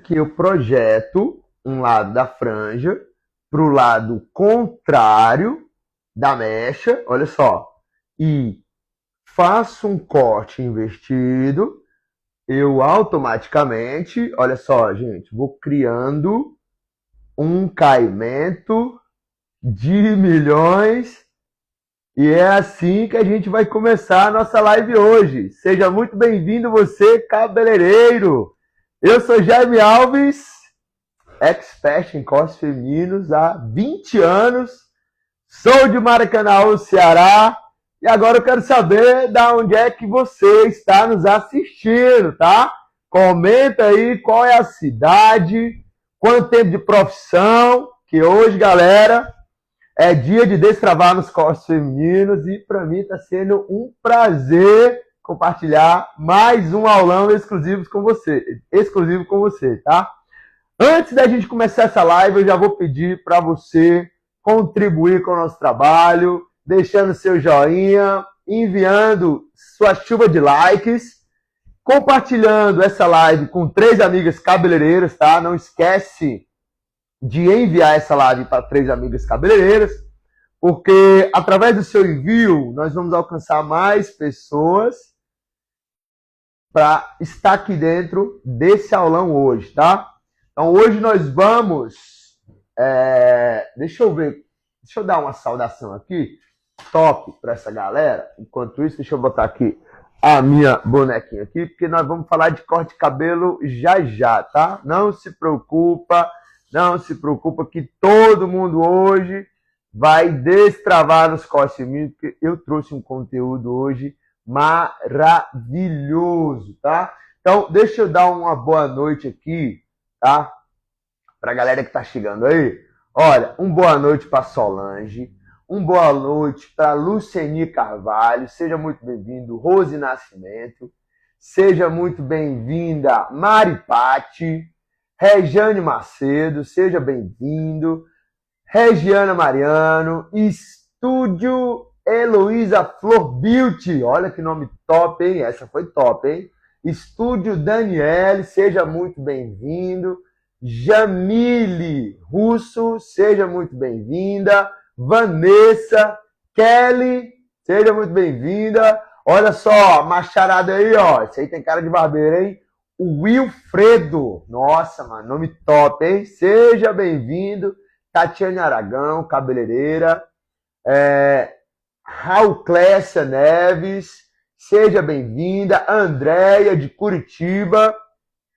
que eu projeto um lado da franja para o lado contrário da mecha, olha só, e faço um corte invertido, eu automaticamente, olha só, gente, vou criando um caimento de milhões e é assim que a gente vai começar a nossa live hoje. Seja muito bem-vindo você, cabeleireiro! Eu sou Jaime Alves, expert em cortes femininos há 20 anos, sou de Maracanã, Ceará, e agora eu quero saber de onde é que você está nos assistindo, tá? Comenta aí qual é a cidade, quanto tempo de profissão, que hoje, galera, é dia de destravar nos cortes femininos e para mim está sendo um prazer compartilhar mais um aulão exclusivo com você, tá? Antes da gente começar essa live, eu já vou pedir para você contribuir com o nosso trabalho, deixando seu joinha, enviando sua chuva de likes, compartilhando essa live com 3 amigas cabeleireiras, tá? Não esquece de enviar essa live para 3 amigas cabeleireiras, porque através do seu envio nós vamos alcançar mais pessoas para estar aqui dentro desse aulão hoje, tá? Então hoje nós vamos, deixa eu dar uma saudação aqui, top para essa galera. Enquanto isso, deixa eu botar aqui a minha bonequinha aqui, porque nós vamos falar de corte de cabelo já, tá? Não se preocupa que todo mundo hoje vai destravar nos cortes femininos, porque eu trouxe um conteúdo hoje maravilhoso, tá? Então, deixa eu dar uma boa noite aqui, tá? Pra galera que tá chegando aí. Olha, uma boa noite para Solange, uma boa noite para Luceni Carvalho, seja muito bem-vindo. Rose Nascimento, seja muito bem-vinda. Mari Patti, Rejane Macedo, seja bem-vindo. Regiana Mariano, Estúdio Heloísa Flor Beauty, olha que nome top, hein? Essa foi top, hein? Estúdio Daniele, seja muito bem-vindo. Jamile Russo, seja muito bem-vinda. Vanessa, Kelly, seja muito bem-vinda. Olha só, macharada aí, ó. Esse aí tem cara de barbeiro, hein? O Wilfredo, nossa, mano, nome top, hein? Seja bem-vindo. Tatiane Aragão, cabeleireira. Rauclécia Neves, seja bem-vinda. Andréia, de Curitiba.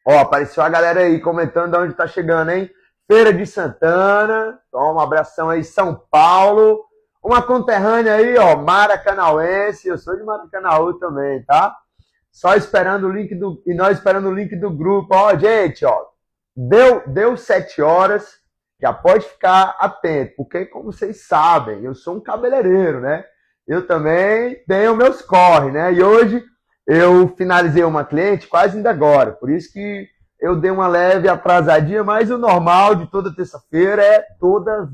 Ó, apareceu a galera aí comentando de onde tá chegando, hein? Feira de Santana. Então, um abração aí, São Paulo. Uma conterrânea aí, ó, maracanauense. Eu sou de Maracanã também, tá? Só esperando o link e nós esperando o link do grupo. Ó, gente, ó, deu 7 horas. Já pode ficar atento, porque como vocês sabem, eu sou um cabeleireiro, né? Eu também tenho meus corre, né? E hoje eu finalizei uma cliente quase ainda agora, por isso que eu dei uma leve atrasadinha, mas o normal de toda terça-feira é toda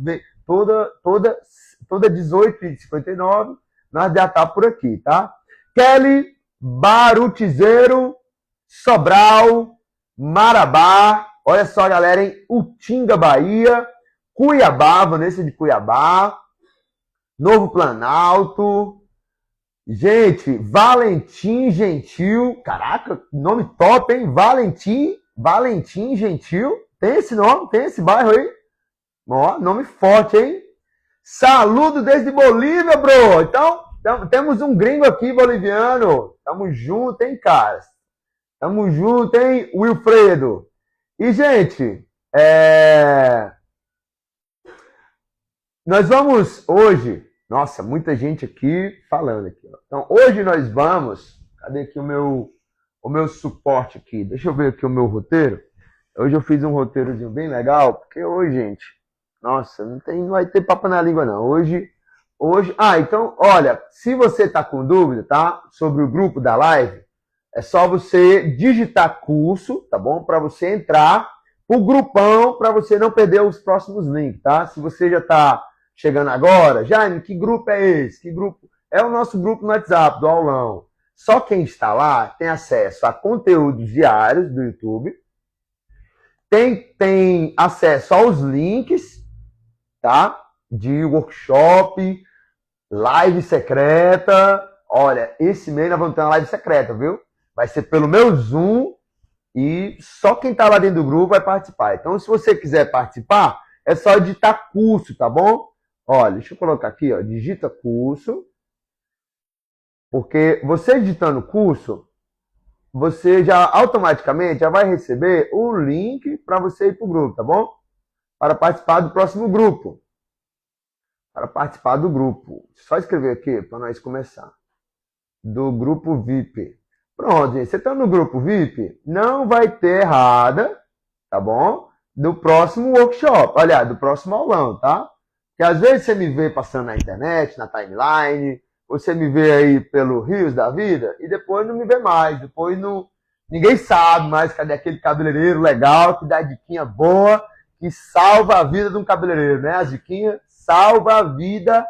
18h59, nós já tá por aqui, tá? Kelly, Barutizeiro, Sobral, Marabá, olha só, galera, em Utinga, Bahia, Cuiabá, Vanessa de Cuiabá, Novo Planalto, gente, Valentim Gentil, caraca, nome top, hein? Valentim Gentil, tem esse nome, tem esse bairro aí? Ó, nome forte, hein? Saludo desde Bolívia, bro! Então, temos um gringo aqui, boliviano, tamo junto, hein, cara? Tamo junto, hein, Wilfredo? E, gente, nós vamos hoje... Nossa, muita gente aqui falando aqui. Ó. Então, hoje nós vamos... Cadê aqui o meu suporte aqui? Deixa eu ver aqui o meu roteiro. Hoje eu fiz um roteirozinho bem legal, porque hoje, gente... Nossa, não vai ter papo na língua, não. Hoje... então, olha, se você tá com dúvida, tá? Sobre o grupo da live, é só você digitar curso, tá bom? Para você entrar o grupão, para você não perder os próximos links, tá? Se você já tá chegando agora, Jaime, que grupo é esse? Que grupo? É o nosso grupo no WhatsApp, do aulão. Só quem está lá tem acesso a conteúdos diários do YouTube, Tem acesso aos links, tá? De workshop, live secreta. Olha, esse mês nós vamos ter uma live secreta, viu? Vai ser pelo meu Zoom e só quem tá lá dentro do grupo vai participar. Então, se você quiser participar, é só digitar curso, tá bom? Olha, deixa eu colocar aqui, ó, digita curso. Porque você digitando curso, você já automaticamente já vai receber o link para você ir para o grupo, tá bom? Para participar do próximo grupo. Para participar do grupo. Só escrever aqui para nós começar. Do grupo VIP. Pronto, gente. Você está no grupo VIP, não vai ter errada, tá bom? Do próximo workshop. Olha, do próximo aulão, tá? Porque às vezes você me vê passando na internet, na timeline, você me vê aí pelo rios da vida e depois não me vê mais. Depois não, ninguém sabe mais cadê aquele cabeleireiro legal que dá diquinha boa, que salva a vida de um cabeleireiro, né? As diquinhas salva a vida,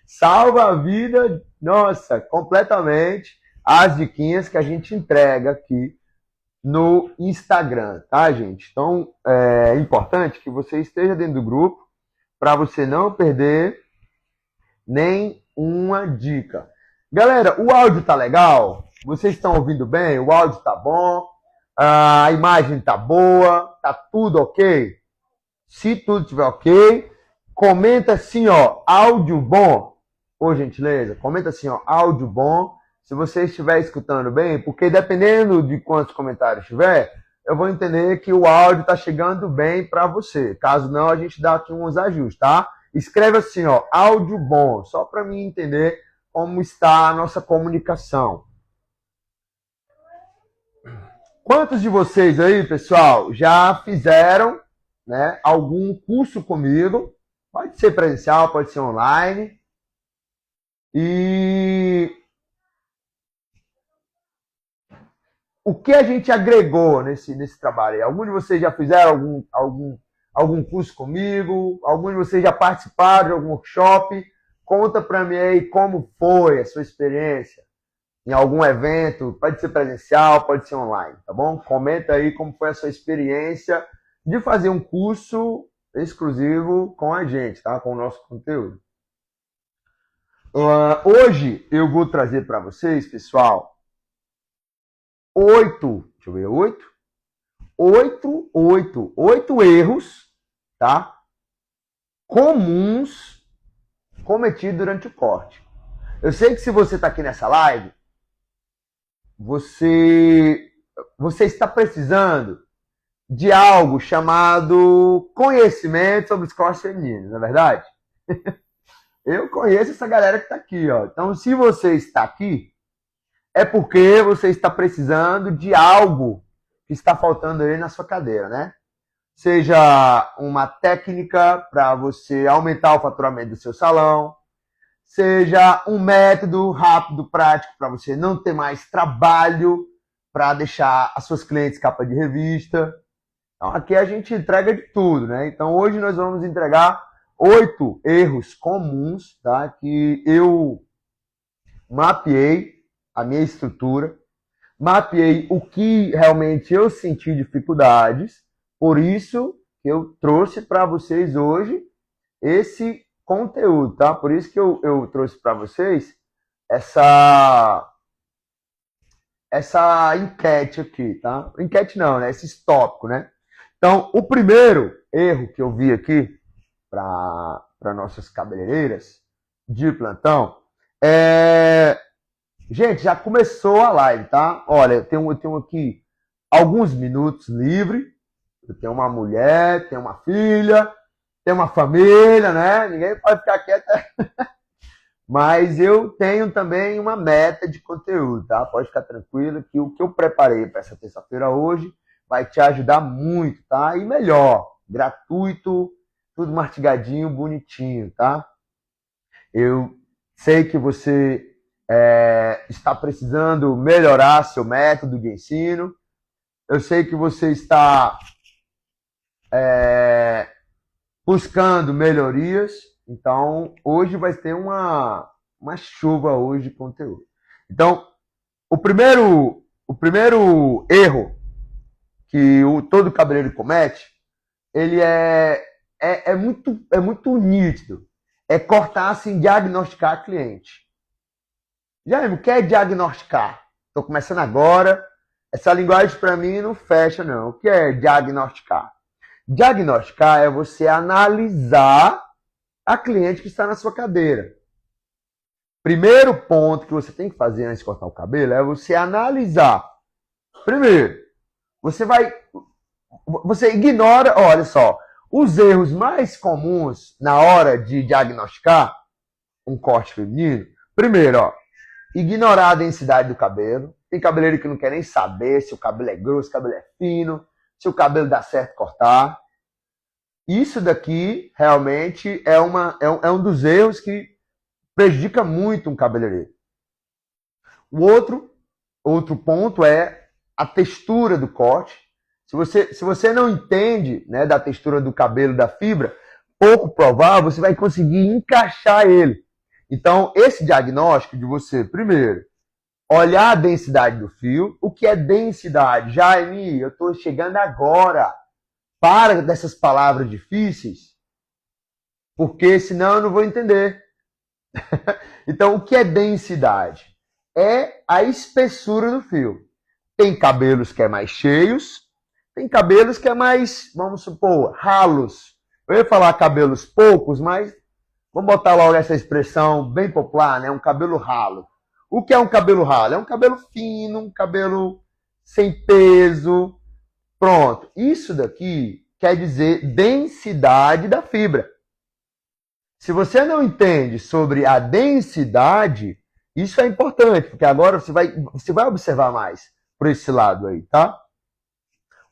salva a vida, nossa, completamente. As diquinhas que a gente entrega aqui no Instagram, tá, gente? Então, é importante que você esteja dentro do grupo para você não perder nem uma dica. Galera, o áudio tá legal? Vocês estão ouvindo bem? O áudio tá bom? A imagem tá boa? Tá tudo ok? Se tudo estiver ok, comenta assim, ó, áudio bom. Por gentileza, comenta assim, ó, áudio bom. Se você estiver escutando bem, porque dependendo de quantos comentários tiver, eu vou entender que o áudio está chegando bem para você. Caso não, a gente dá aqui uns ajustes, tá? Escreve assim, ó, áudio bom, só para mim entender como está a nossa comunicação. Quantos de vocês aí, pessoal, já fizeram, né, algum curso comigo? Pode ser presencial, pode ser online. E o que a gente agregou nesse trabalho aí? Algum de vocês já fizeram algum curso comigo? Algum de vocês já participaram de algum workshop? Conta para mim aí como foi a sua experiência em algum evento, pode ser presencial, pode ser online, tá bom? Comenta aí como foi a sua experiência de fazer um curso exclusivo com a gente, tá? Com o nosso conteúdo. Hoje eu vou trazer para vocês, pessoal, 8 erros, tá? Comuns cometidos durante o corte. Eu sei que se você está aqui nessa live, você está precisando de algo chamado conhecimento sobre os cortes femininos, não é verdade? Eu conheço essa galera que está aqui, ó. Então, se você está aqui, é porque você está precisando de algo que está faltando aí na sua cadeira, né? Seja uma técnica para você aumentar o faturamento do seu salão, seja um método rápido, prático para você não ter mais trabalho para deixar as suas clientes capa de revista. Então, aqui a gente entrega de tudo, né? Então, hoje nós vamos entregar 8 erros comuns, tá? Que eu mapeei a minha estrutura, mapeei o que realmente eu senti dificuldades, por isso que eu trouxe para vocês hoje esse conteúdo, tá? Por isso que eu trouxe para vocês essa enquete aqui, tá? Enquete não, né? Esse tópico, né? Então, o primeiro erro que eu vi aqui para nossas cabeleireiras de plantão é... Gente, já começou a live, tá? Olha, eu tenho aqui alguns minutos livre. Eu tenho uma mulher, tenho uma filha, tenho uma família, né? Ninguém pode ficar quieto. Mas eu tenho também uma meta de conteúdo, tá? Pode ficar tranquilo que o que eu preparei para essa terça-feira hoje vai te ajudar muito, tá? E melhor, gratuito, tudo mastigadinho, bonitinho, tá? Eu sei que você está precisando melhorar seu método de ensino. Eu sei que você está buscando melhorias. Então, hoje vai ter uma chuva hoje de conteúdo. Então, o primeiro erro que todo cabeleireiro comete, ele é muito nítido. É cortar, assim, diagnosticar cliente. Jaime, o que é diagnosticar? Estou começando agora. Essa linguagem para mim não fecha, não. O que é diagnosticar? Diagnosticar é você analisar a cliente que está na sua cadeira. Primeiro ponto que você tem que fazer antes de cortar o cabelo é você analisar. Primeiro, você ignora, olha só, os erros mais comuns na hora de diagnosticar um corte feminino. Primeiro, ó, ignorar a densidade do cabelo. Tem cabeleireiro que não quer nem saber se o cabelo é grosso, se o cabelo é fino, se o cabelo dá certo cortar. Isso daqui realmente é um dos erros que prejudica muito um cabeleireiro. O outro ponto é a textura do corte. Se você não entende, né, da textura do cabelo, da fibra, pouco provável você vai conseguir encaixar ele. Então, esse diagnóstico de você, primeiro, olhar a densidade do fio. O que é densidade? Jaime, eu estou chegando agora. Para dessas palavras difíceis, porque senão eu não vou entender. Então, o que é densidade? É a espessura do fio. Tem cabelos que é mais cheios, tem cabelos que é mais, vamos supor, ralos. Eu ia falar cabelos poucos, mas vamos botar logo essa expressão bem popular, né? Um cabelo ralo. O que é um cabelo ralo? É um cabelo fino, um cabelo sem peso. Pronto. Isso daqui quer dizer densidade da fibra. Se você não entende sobre a densidade, isso é importante, porque agora você vai observar mais por esse lado aí, tá?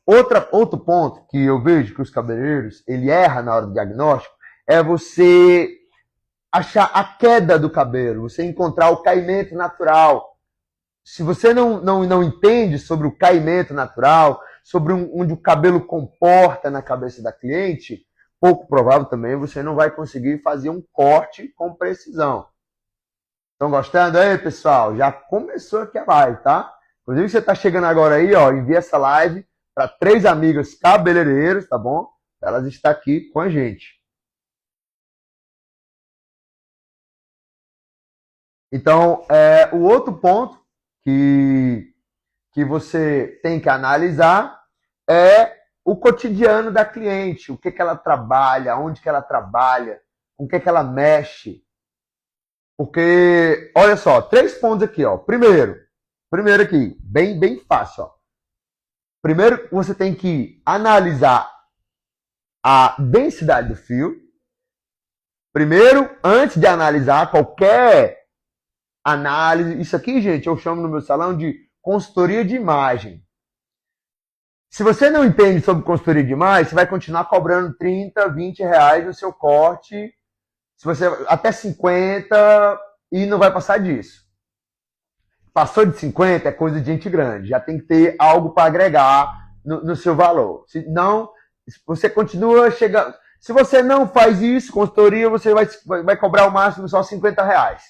Outro ponto que eu vejo que os cabeleireiros, ele erra na hora do diagnóstico, é você achar a queda do cabelo, você encontrar o caimento natural. Se você não entende sobre o caimento natural, sobre onde o cabelo comporta na cabeça da cliente, pouco provável também você não vai conseguir fazer um corte com precisão. Estão gostando aí, pessoal? Já começou aqui a live, tá? Inclusive, você está chegando agora aí, ó, envia essa live para 3 amigas cabeleireiros, tá bom? Elas estão aqui com a gente. Então, o outro ponto que você tem que analisar é o cotidiano da cliente, o que ela trabalha, onde que ela trabalha, com o que ela mexe. Porque, olha só, 3 pontos aqui, ó. Primeiro aqui, bem fácil, ó. Primeiro, você tem que analisar a densidade do fio. Primeiro, antes de analisar qualquer análise, isso aqui, gente, eu chamo no meu salão de consultoria de imagem. Se você não entende sobre consultoria de imagem, você vai continuar cobrando 30, 20 reais no seu corte, se você até 50 e não vai passar disso. Passou de 50 é coisa de gente grande, já tem que ter algo para agregar no seu valor. Se não, você continua chegando. Se você não faz isso, consultoria, você vai cobrar o máximo só 50 reais.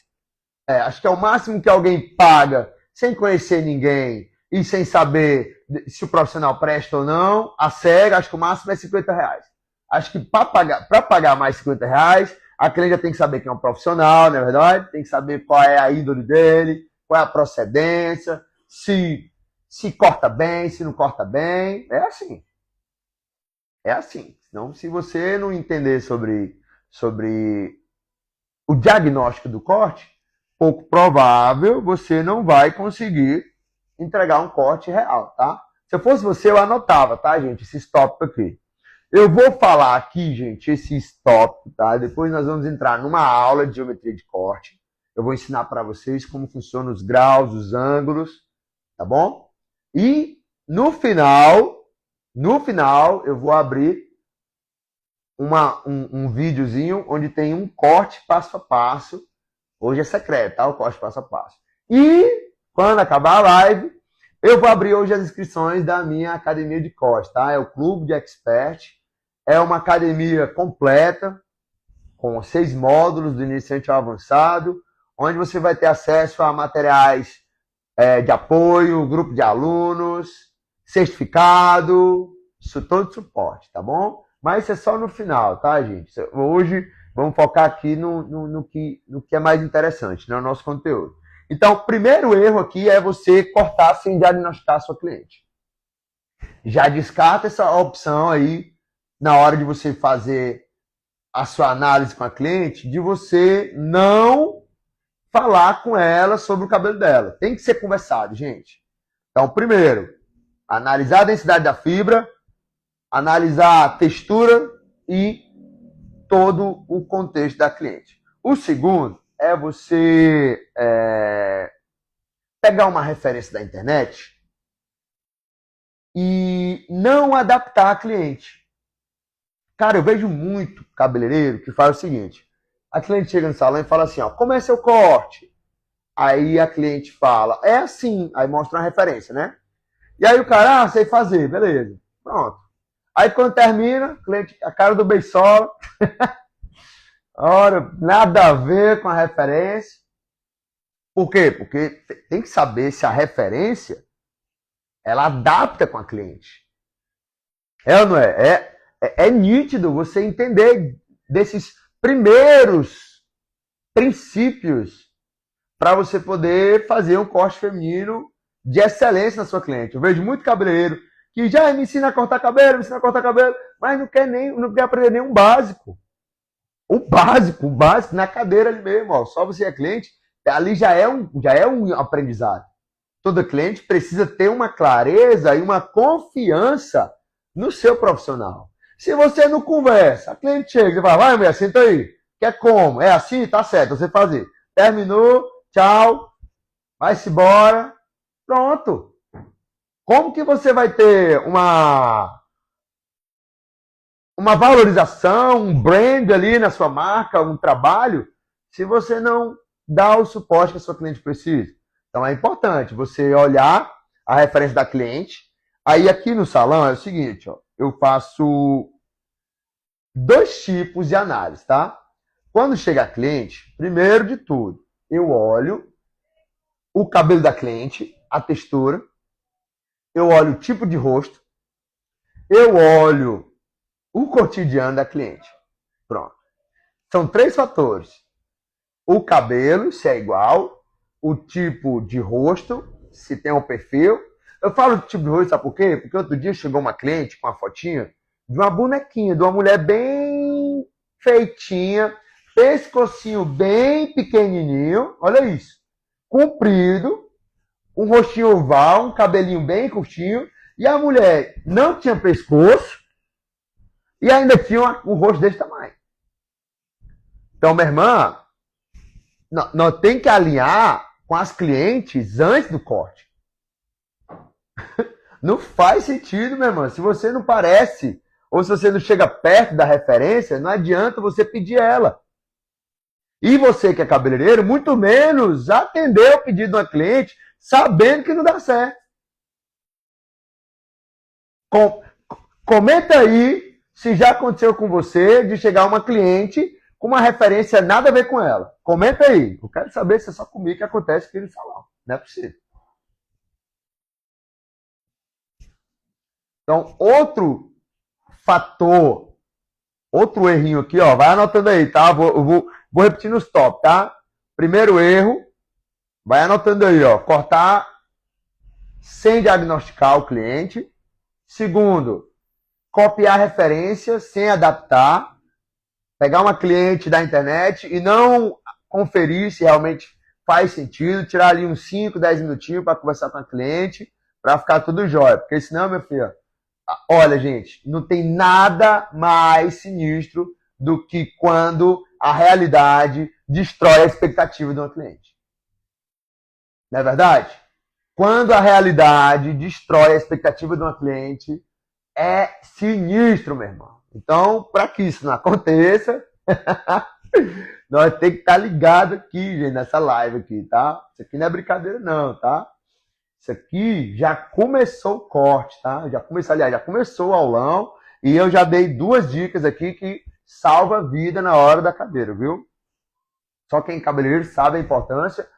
Acho que é o máximo que alguém paga sem conhecer ninguém e sem saber se o profissional presta ou não. A cega, acho que o máximo é 50 reais. Acho que para pagar mais 50 reais, a cliente já tem que saber quem é um profissional, não é verdade? Tem que saber qual é a índole dele, qual é a procedência, se corta bem, se não corta bem. É assim. É assim. Então, se você não entender sobre o diagnóstico do corte, pouco provável você não vai conseguir entregar um corte real, tá? Se eu fosse você, eu anotava, tá, gente? Esse stop aqui. Eu vou falar aqui, gente, esse stop, tá? Depois nós vamos entrar numa aula de geometria de corte. Eu vou ensinar para vocês como funcionam os graus, os ângulos, tá bom? E no final eu vou abrir um videozinho onde tem um corte passo a passo. Hoje é secreto, tá? O corte passo a passo. E quando acabar a live, eu vou abrir hoje as inscrições da minha academia de corte, tá? É o Clube de Expert. É uma academia completa, com 6 módulos, do iniciante ao avançado, onde você vai ter acesso a materiais de apoio, grupo de alunos, certificado, isso todo suporte, tá bom? Mas isso é só no final, tá, gente? Hoje vamos focar aqui no que é mais interessante, no nosso conteúdo. Então, o primeiro erro aqui é você cortar sem diagnosticar a sua cliente. Já descarta essa opção aí na hora de você fazer a sua análise com a cliente, de você não falar com ela sobre o cabelo dela. Tem que ser conversado, gente. Então, primeiro, analisar a densidade da fibra, analisar a textura e todo o contexto da cliente. O segundo é você pegar uma referência da internet e não adaptar a cliente. Cara, eu vejo muito cabeleireiro que faz o seguinte: a cliente chega no salão e fala assim, ó, como é seu corte? Aí a cliente fala, é assim, aí mostra uma referência, né? E aí o cara, sei fazer, beleza, pronto. Aí quando termina, cliente, a cara do beisola, ora, nada a ver com a referência. Por quê? Porque tem que saber se a referência, ela adapta com a cliente. É ou não é? É nítido você entender desses primeiros princípios para você poder fazer um corte feminino de excelência na sua cliente. Eu vejo muito cabeleireiro que já me ensina a cortar cabelo, mas não quer aprender nem um básico. O básico na cadeira ali mesmo, ó, só você é cliente, ali já é um aprendizado. Todo cliente precisa ter uma clareza e uma confiança no seu profissional. Se você não conversa, a cliente chega e fala, vai mulher, senta aí. Quer como? É assim? Tá certo, você fazer. Terminou, tchau, vai-se embora, pronto. Como que você vai ter uma valorização, um brand ali na sua marca, um trabalho, se você não dá o suporte que a sua cliente precisa? Então é importante você olhar a referência da cliente. Aí aqui no salão é o seguinte, ó, eu faço 2 tipos de análise, tá? Quando chega a cliente, primeiro de tudo, eu olho o cabelo da cliente, a textura, eu olho o tipo de rosto, eu olho o cotidiano da cliente. Pronto. São 3 fatores. O cabelo, se é igual, o tipo de rosto, se tem um perfil. Eu falo de tipo de rosto, sabe por quê? Porque outro dia chegou uma cliente com uma fotinha de uma bonequinha, de uma mulher bem feitinha, pescocinho bem pequenininho, olha isso, comprido, um rostinho oval, um cabelinho bem curtinho, e a mulher não tinha pescoço e ainda tinha um rosto desse tamanho. Então, minha irmã, nós tem que alinhar com as clientes antes do corte. Não faz sentido, minha irmã. Se você não parece, ou se você não chega perto da referência, não adianta você pedir ela. E você que é cabeleireiro, muito menos atender o pedido de uma cliente sabendo que não dá certo. Comenta aí se já aconteceu com você de chegar uma cliente com uma referência nada a ver com ela. Comenta aí. Eu quero saber se é só comigo que acontece aqui no salão. Não é possível. Então, outro fator, outro errinho aqui, ó, vai anotando aí, tá? Eu vou repetir nos top, tá? Primeiro erro, vai anotando aí, ó, cortar sem diagnosticar o cliente. Segundo, copiar referência sem adaptar. Pegar uma cliente da internet e não conferir se realmente faz sentido, tirar ali uns 5, 10 minutinhos para conversar com a cliente, para ficar tudo jóia. Porque senão, meu filho, olha, gente, não tem nada mais sinistro do que quando a realidade destrói a expectativa de uma cliente. Não é verdade? Quando a realidade destrói a expectativa de uma cliente, é sinistro, meu irmão. Então, para que isso não aconteça, nós temos que estar ligado aqui, gente, nessa live aqui, tá? Isso aqui não é brincadeira não, tá? Isso aqui já começou o corte, tá? Já começou o aulão e eu já dei 2 dicas aqui que salva a vida na hora da cadeira, viu? Só quem é cabeleireiro sabe a importância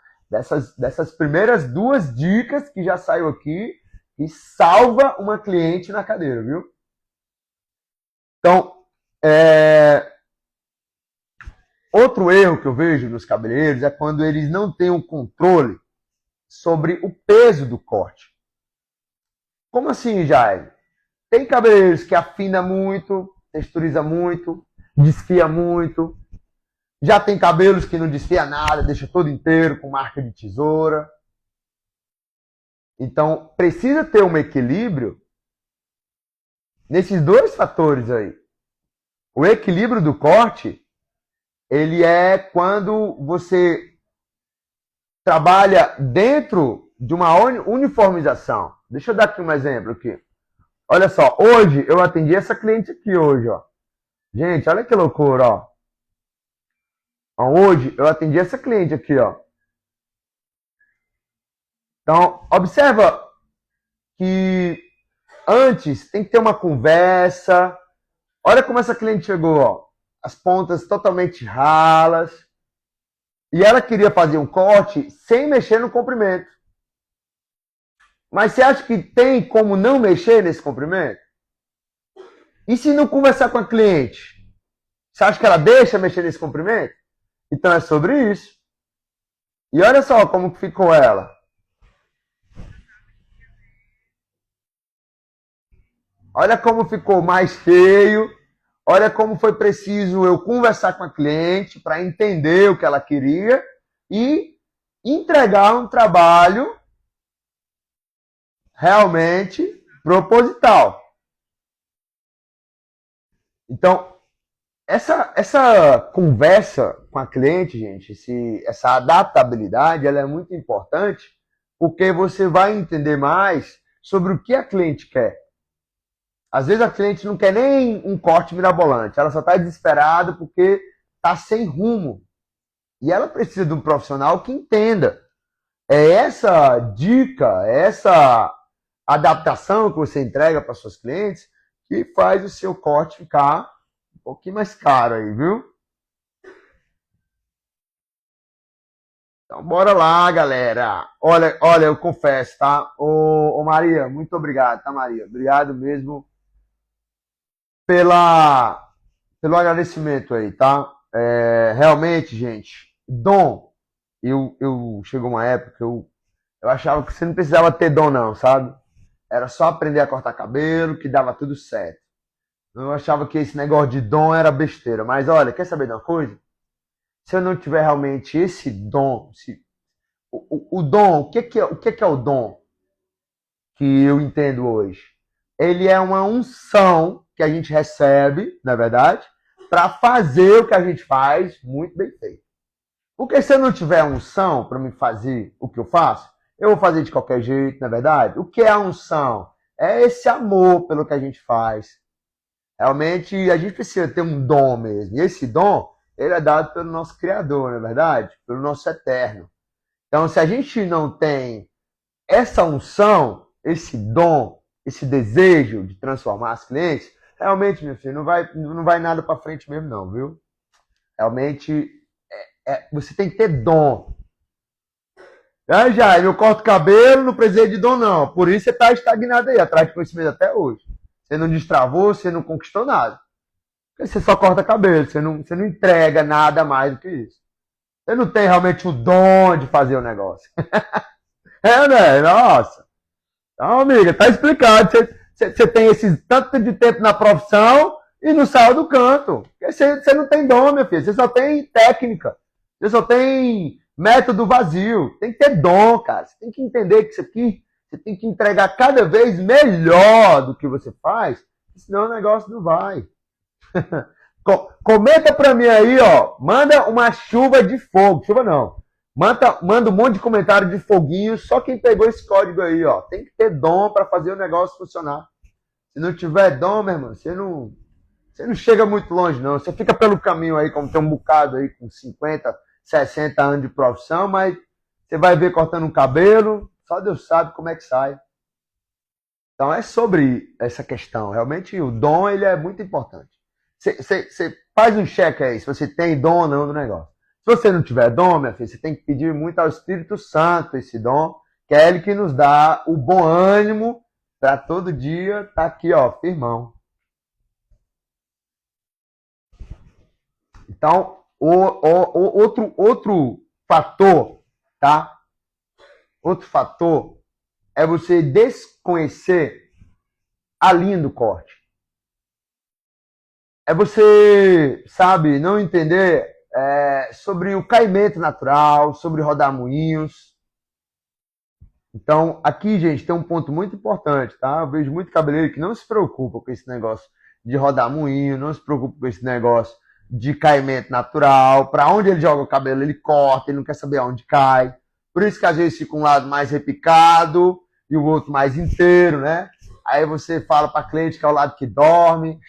dessas primeiras 2 dicas que já saiu aqui, que salva uma cliente na cadeira, viu? Então, outro erro que eu vejo nos cabeleireiros é quando eles não têm um controle sobre o peso do corte. Como assim, Jair? Tem cabeleireiros que afina muito, texturiza muito, desfia muito. Já tem cabelos que não desfia nada, deixa todo inteiro com marca de tesoura. Então, precisa ter um equilíbrio nesses dois fatores aí. O equilíbrio do corte, ele é quando você trabalha dentro de uma uniformização. Deixa eu dar aqui um exemplo aqui. Olha só, hoje eu atendi essa cliente aqui hoje, ó. Gente, olha que loucura, ó. Hoje eu atendi essa cliente aqui, ó. Então, observa que antes tem que ter uma conversa. Olha como essa cliente chegou, ó. As pontas totalmente ralas. E ela queria fazer um corte sem mexer no comprimento. Mas você acha que tem como não mexer nesse comprimento? E se não conversar com a cliente? Você acha que ela deixa mexer nesse comprimento? Então é sobre isso. E olha só como ficou ela. Olha como ficou mais feio. Olha como foi preciso eu conversar com a cliente para entender o que ela queria e entregar um trabalho realmente proposital. Então, essa conversa com a cliente, gente, essa adaptabilidade, ela é muito importante porque você vai entender mais sobre o que a cliente quer. Às vezes a cliente não quer nem um corte mirabolante, ela só está desesperada porque está sem rumo. E ela precisa de um profissional que entenda. É essa dica, essa adaptação que você entrega para suas clientes que faz o seu corte ficar um pouquinho mais caro aí, viu? Então, bora lá, galera. Olha, eu confesso, tá? Ô Maria, muito obrigado, tá, Maria? Obrigado mesmo pelo agradecimento aí, tá? Realmente, gente, dom. Chegou uma época que eu achava que você não precisava ter dom, não, sabe? Era só aprender a cortar cabelo que dava tudo certo. Eu achava que esse negócio de dom era besteira. Mas olha, quer saber de uma coisa? Se eu não tiver realmente esse dom, o dom, o que é o dom que eu entendo hoje? Ele é uma unção que a gente recebe, na verdade, para fazer o que a gente faz muito bem feito. Porque se eu não tiver unção para me fazer o que eu faço, eu vou fazer de qualquer jeito, na verdade. O que é a unção? É esse amor pelo que a gente faz. Realmente, a gente precisa ter um dom mesmo. E esse dom, ele é dado pelo nosso Criador, na verdade? Pelo nosso Eterno. Então, se a gente não tem essa unção, esse dom, esse desejo de transformar as clientes, realmente, meu filho, não vai nada para frente mesmo não, viu? Realmente, você tem que ter dom. Já, eu corto cabelo, não precisei de dom não. Por isso você está estagnado aí, atrás de conhecimento até hoje. Você não destravou, você não conquistou nada. Você só corta cabelo, você não entrega nada mais do que isso. Você não tem realmente o dom de fazer o negócio. Né? Nossa. Então, amiga, tá explicado. Você tem esse tanto de tempo na profissão e não saiu do canto. Você não tem dom, meu filho. Você só tem técnica. Você só tem método vazio. Tem que ter dom, cara. Você tem que entender que isso aqui, você tem que entregar cada vez melhor do que você faz, senão o negócio não vai. Comenta pra mim aí, ó. Manda uma chuva de fogo. Chuva não. Manda um monte de comentário de foguinho. Só quem pegou esse código aí, ó. Tem que ter dom para fazer o negócio funcionar. Se não tiver dom, meu irmão, você não chega muito longe, não. Você fica pelo caminho aí, como tem um bocado aí com 50, 60 anos de profissão, mas você vai ver cortando um cabelo, só Deus sabe como é que sai. Então é sobre essa questão. Realmente o dom, ele é muito importante. Você faz um cheque aí, se você tem dom ou não do negócio. Se você não tiver dom, minha filha, você tem que pedir muito ao Espírito Santo esse dom, que é ele que nos dá o bom ânimo Pra todo dia tá aqui, ó, firmão. Então, outro fator, tá? Outro fator é você desconhecer a linha do corte. É você, sabe, não entender sobre o caimento natural, sobre rodar moinhos. Então, aqui, gente, tem um ponto muito importante, tá? Eu vejo muito cabeleireiro que não se preocupa com esse negócio de rodar moinho, não se preocupa com esse negócio de caimento natural. Para onde ele joga o cabelo, ele corta, ele não quer saber aonde cai. Por isso que às vezes fica um lado mais repicado e o outro mais inteiro, né? Aí você fala para cliente que é o lado que dorme.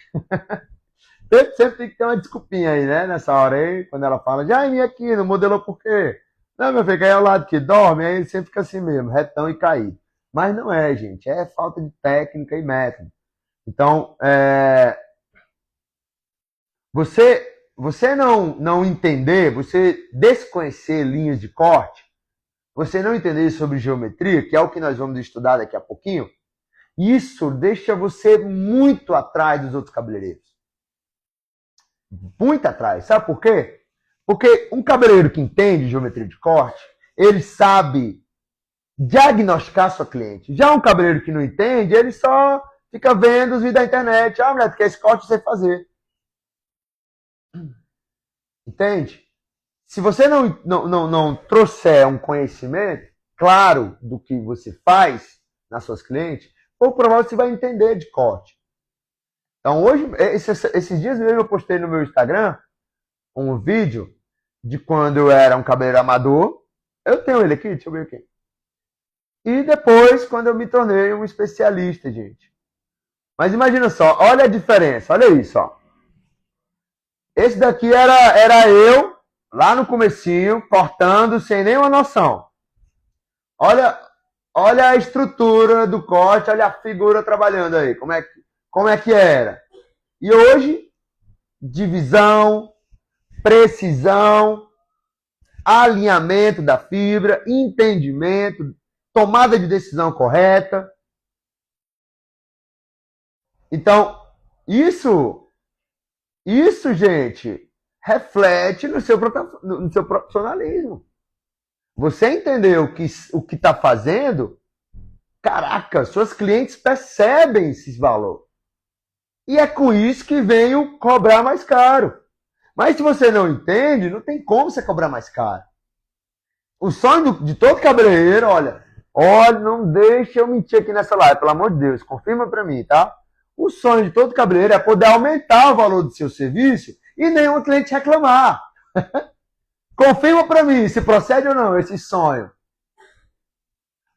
Sempre tem que ter uma desculpinha aí, né? Nessa hora aí, quando ela fala, Jaime, aqui, não modelou por quê? Não, meu filho, aí é o lado que dorme, aí ele sempre fica assim mesmo, retão e caído. Mas não é, gente, é falta de técnica e método. Então, você não entender, você desconhecer linhas de corte, você não entender sobre geometria, que é o que nós vamos estudar daqui a pouquinho, isso deixa você muito atrás dos outros cabeleireiros. Muito atrás. Sabe por quê? Porque um cabeleireiro que entende geometria de corte, ele sabe diagnosticar sua cliente. Já um cabeleireiro que não entende, ele só fica vendo os vídeos da internet. Ah, mulher, tu quer esse corte, você fazer. Entende? Se você não trouxer um conhecimento claro do que você faz nas suas clientes, ou provavelmente você vai entender de corte. Então, hoje, esses dias mesmo eu postei no meu Instagram um vídeo de quando eu era um cabeleireiro amador. Eu tenho ele aqui, deixa eu ver aqui. E depois, quando eu me tornei um especialista, gente. Mas imagina só, olha a diferença, olha isso, ó. Esse daqui era eu, lá no comecinho, cortando sem nenhuma noção. Olha a estrutura do corte, olha a figura trabalhando aí, como é que era. E hoje, divisão, precisão, alinhamento da fibra, entendimento, tomada de decisão correta. Então, isso, gente, reflete no seu profissionalismo. Você entendeu o que está fazendo, caraca, suas clientes percebem esses valores. E é com isso que vem o cobrar mais caro. Mas se você não entende, não tem como você cobrar mais caro. O sonho de todo cabeleireiro, olha, não deixa eu mentir aqui nessa live, pelo amor de Deus, confirma pra mim, tá? O sonho de todo cabeleireiro é poder aumentar o valor do seu serviço e nenhum cliente reclamar. Confirma pra mim se procede ou não esse sonho.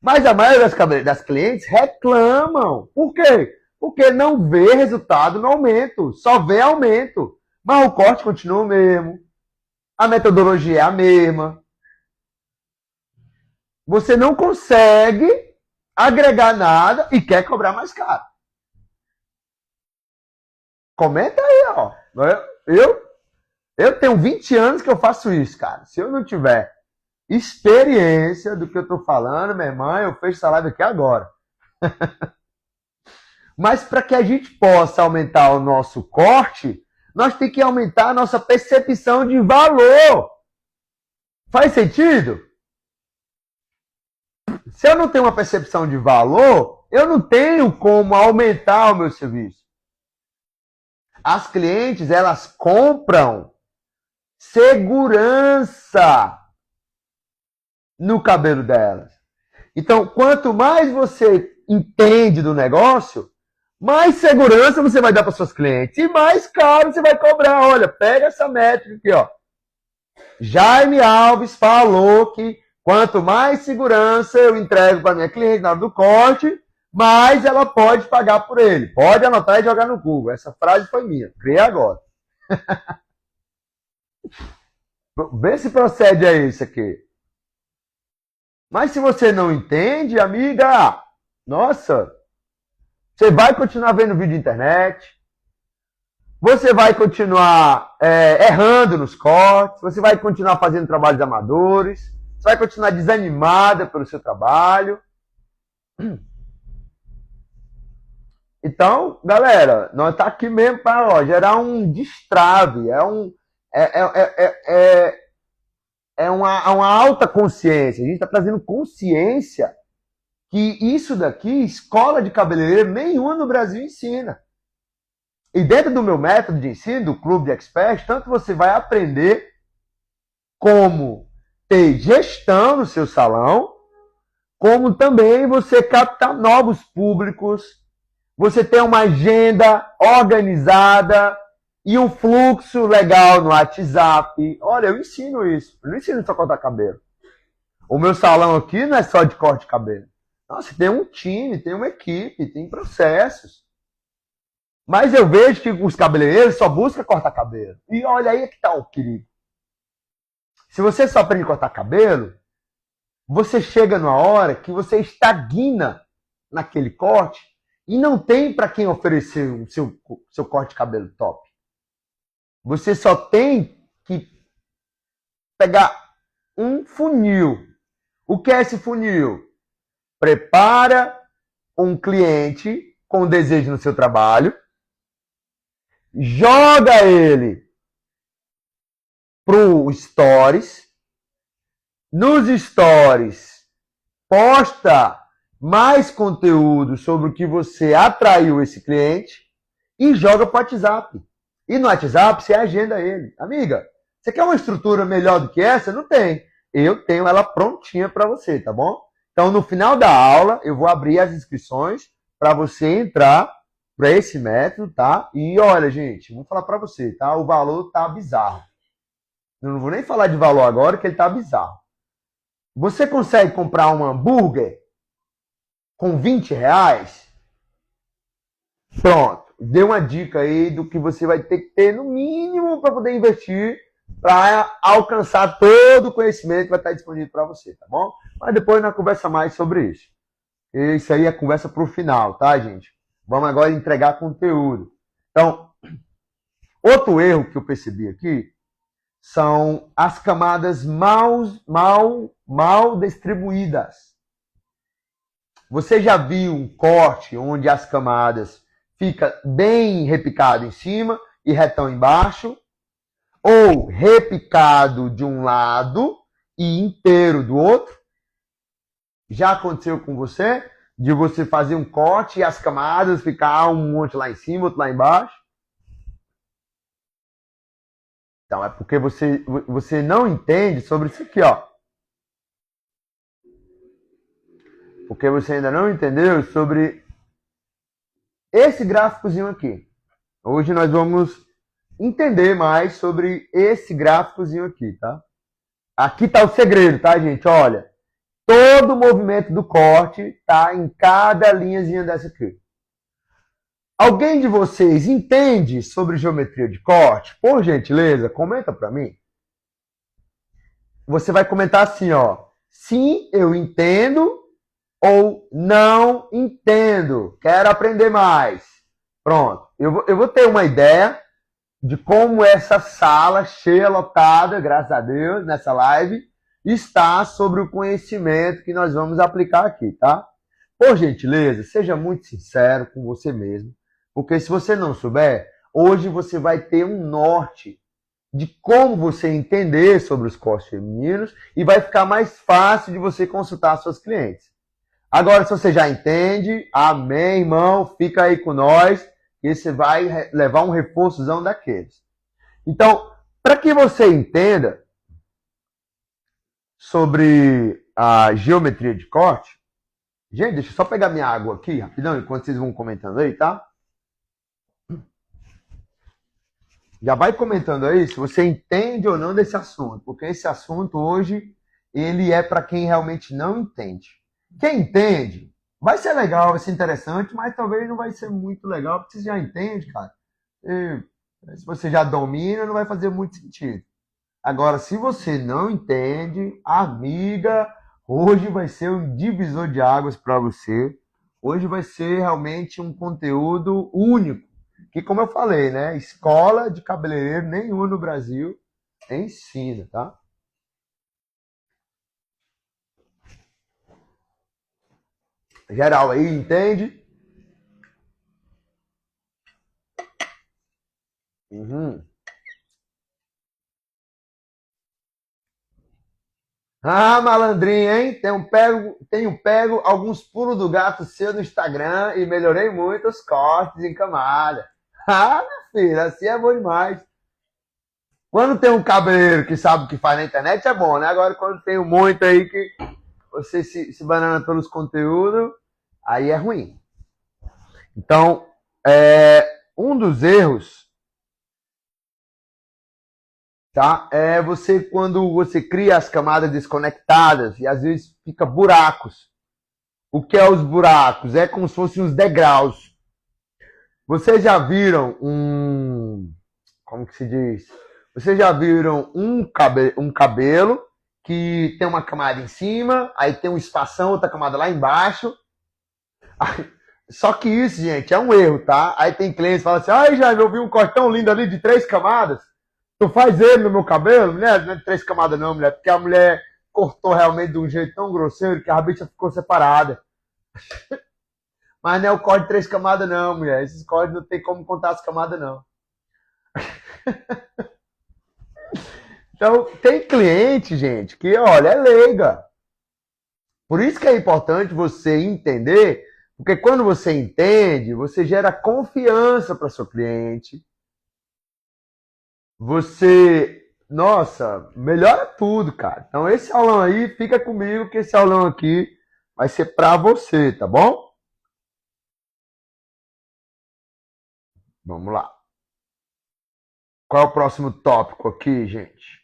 Mas a maioria das clientes reclamam. Por quê? Porque não vê resultado no aumento, só vê aumento. Mas o corte continua o mesmo, a metodologia é a mesma. Você não consegue agregar nada e quer cobrar mais caro. Comenta aí, ó. Eu tenho 20 anos que eu faço isso, cara. Se eu não tiver experiência do que eu tô falando, minha irmã, eu fecho essa live aqui agora. Mas para que a gente possa aumentar o nosso corte, nós temos que aumentar a nossa percepção de valor. Faz sentido? Se eu não tenho uma percepção de valor, eu não tenho como aumentar o meu serviço. As clientes, elas compram segurança no cabelo delas. Então, quanto mais você entende do negócio, mais segurança você vai dar para suas clientes e mais caro você vai cobrar. Olha, pega essa métrica aqui, ó. Jaime Alves falou que quanto mais segurança eu entrego para minha cliente na hora do corte, mais ela pode pagar por ele. Pode anotar e jogar no Google. Essa frase foi minha. Criei agora. Vê se procede a isso aqui. Mas se você não entende, amiga, nossa, você vai continuar vendo vídeo na internet, você vai continuar errando nos cortes, você vai continuar fazendo trabalhos amadores, você vai continuar desanimada pelo seu trabalho. Então, galera, nós tá aqui mesmo para gerar um destrave, é, é, é, é, uma alta consciência. A gente está trazendo consciência que isso daqui, escola de cabeleireiro, nenhuma no Brasil ensina. E dentro do meu método de ensino, do Clube de Experts, tanto você vai aprender como ter gestão no seu salão, como também você captar novos públicos, você ter uma agenda organizada e um fluxo legal no WhatsApp. Olha, eu ensino isso. Eu não ensino só cortar cabelo. O meu salão aqui não é só de corte de cabelo. Nossa, tem um time, tem uma equipe, tem processos. Mas eu vejo que os cabeleireiros só buscam cortar cabelo. E olha aí que tá o perigo. Se você só aprende a cortar cabelo, você chega numa hora que você estagna naquele corte e não tem para quem oferecer o seu corte de cabelo top. Você só tem que pegar um funil. O que é esse funil? Prepara um cliente com desejo no seu trabalho, joga ele pro Stories, nos Stories posta mais conteúdo sobre o que você atraiu esse cliente e joga para o WhatsApp. E no WhatsApp você agenda ele. Amiga, você quer uma estrutura melhor do que essa? Não tem. Eu tenho ela prontinha para você, tá bom? Então, no final da aula, eu vou abrir as inscrições para você entrar para esse método, tá? E olha, gente, vou falar para você, tá? O valor tá bizarro. Eu não vou nem falar de valor agora, que ele tá bizarro. Você consegue comprar um hambúrguer com R$ 20? Pronto. Dê uma dica aí do que você vai ter que ter no mínimo para poder investir para alcançar todo o conhecimento que vai estar disponível para você, tá bom? Mas depois nós conversa mais sobre isso. Isso aí é conversa para o final, tá, gente? Vamos agora entregar conteúdo. Então, outro erro que eu percebi aqui são as camadas mal distribuídas. Você já viu um corte onde as camadas fica bem repicado em cima e retão embaixo? Ou repicado de um lado e inteiro do outro? Já aconteceu com você? De você fazer um corte e as camadas ficar um monte lá em cima, outro lá embaixo? Então, é porque você não entende sobre isso aqui, ó. Porque você ainda não entendeu sobre esse gráficozinho aqui. Hoje nós vamos entender mais sobre esse gráficozinho aqui, tá? Aqui tá o segredo, tá, gente? Olha, todo o movimento do corte tá em cada linhazinha dessa aqui. Alguém de vocês entende sobre geometria de corte? Por gentileza, comenta para mim. Você vai comentar assim, ó. Sim, eu entendo ou não entendo. Quero aprender mais. Pronto. Eu vou ter uma ideia de como essa sala cheia, lotada, graças a Deus, nessa live, está sobre o conhecimento que nós vamos aplicar aqui, tá? Por gentileza, seja muito sincero com você mesmo, porque se você não souber, hoje você vai ter um norte de como você entender sobre os cortes femininos e vai ficar mais fácil de você consultar seus clientes. Agora, se você já entende, amém, irmão, fica aí com nós, que você vai levar um reforçozão daqueles. Então, para que você entenda sobre a geometria de corte, gente, deixa eu só pegar minha água aqui, rapidão, enquanto vocês vão comentando aí, tá? Já vai comentando aí se você entende ou não desse assunto, porque esse assunto hoje, ele é para quem realmente não entende. Quem entende, vai ser legal, vai ser interessante, mas talvez não vai ser muito legal, porque você já entende, cara. E, se você já domina, não vai fazer muito sentido. Agora, se você não entende, amiga, hoje vai ser um divisor de águas para você. Hoje vai ser realmente um conteúdo único. Que, como eu falei, né? Escola de cabeleireiro nenhuma no Brasil ensina, tá? Geral aí, entende? Uhum. Ah, malandrinho, hein? Tenho pego alguns pulos do gato seu no Instagram e melhorei muito os cortes em camada. Ah, meu filho, assim é bom demais. Quando tem um cabeleireiro que sabe o que faz na internet é bom, né? Agora quando tem um muito aí que você se banana pelos conteúdos, aí é ruim. Então, um dos erros, tá? É você quando você cria as camadas desconectadas e às vezes fica buracos. O que é os buracos? É como se fossem os degraus. Vocês já viram como que se diz? Vocês já viram um cabelo que tem uma camada em cima, aí tem um espação, outra camada lá embaixo. Só que isso, gente, é um erro, tá? Aí tem clientes que falam assim, ai, Jaime, eu vi um corte tão lindo ali de 3 camadas. Tu faz ele no meu cabelo? Mulher, não é de 3 camadas não, mulher, porque a mulher cortou realmente de um jeito tão grosseiro que a bicha ficou separada. Mas não é o corte de 3 camadas não, mulher. Esses cortes não tem como contar as camadas não. Então, tem cliente, gente, que, olha, é leiga. Por isso que é importante você entender, porque quando você entende, você gera confiança para seu cliente. Nossa, melhora tudo, cara. Então, esse aulão aí, fica comigo, que esse aulão aqui vai ser para você, tá bom? Vamos lá. Qual é o próximo tópico aqui, gente?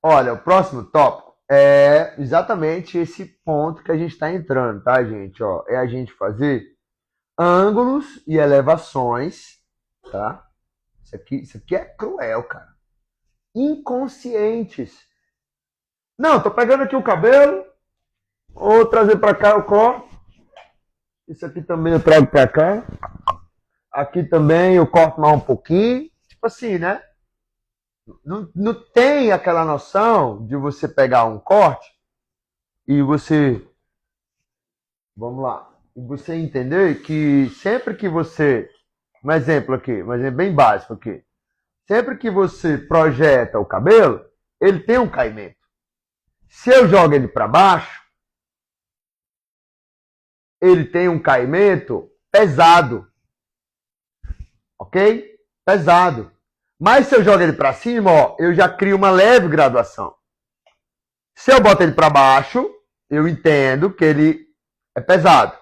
Olha, o próximo tópico é exatamente esse ponto que a gente está entrando, tá, gente? Ó, é a gente fazer ângulos e elevações, tá? Isso aqui é cruel, cara. Inconscientes. Não, tô pegando aqui o cabelo, vou trazer para cá o corte. Isso aqui também eu trago para cá. Aqui também eu corto mais um pouquinho. Tipo assim, né? Não tem aquela noção de você pegar um corte e você. Vamos lá. E você entender que sempre que você. Um exemplo aqui, um exemplo bem básico aqui. Sempre que você projeta o cabelo, ele tem um caimento. Se eu jogo ele para baixo, ele tem um caimento pesado, ok? Pesado. Mas se eu jogo ele para cima, ó, eu já crio uma leve graduação. Se eu boto ele para baixo, eu entendo que ele é pesado.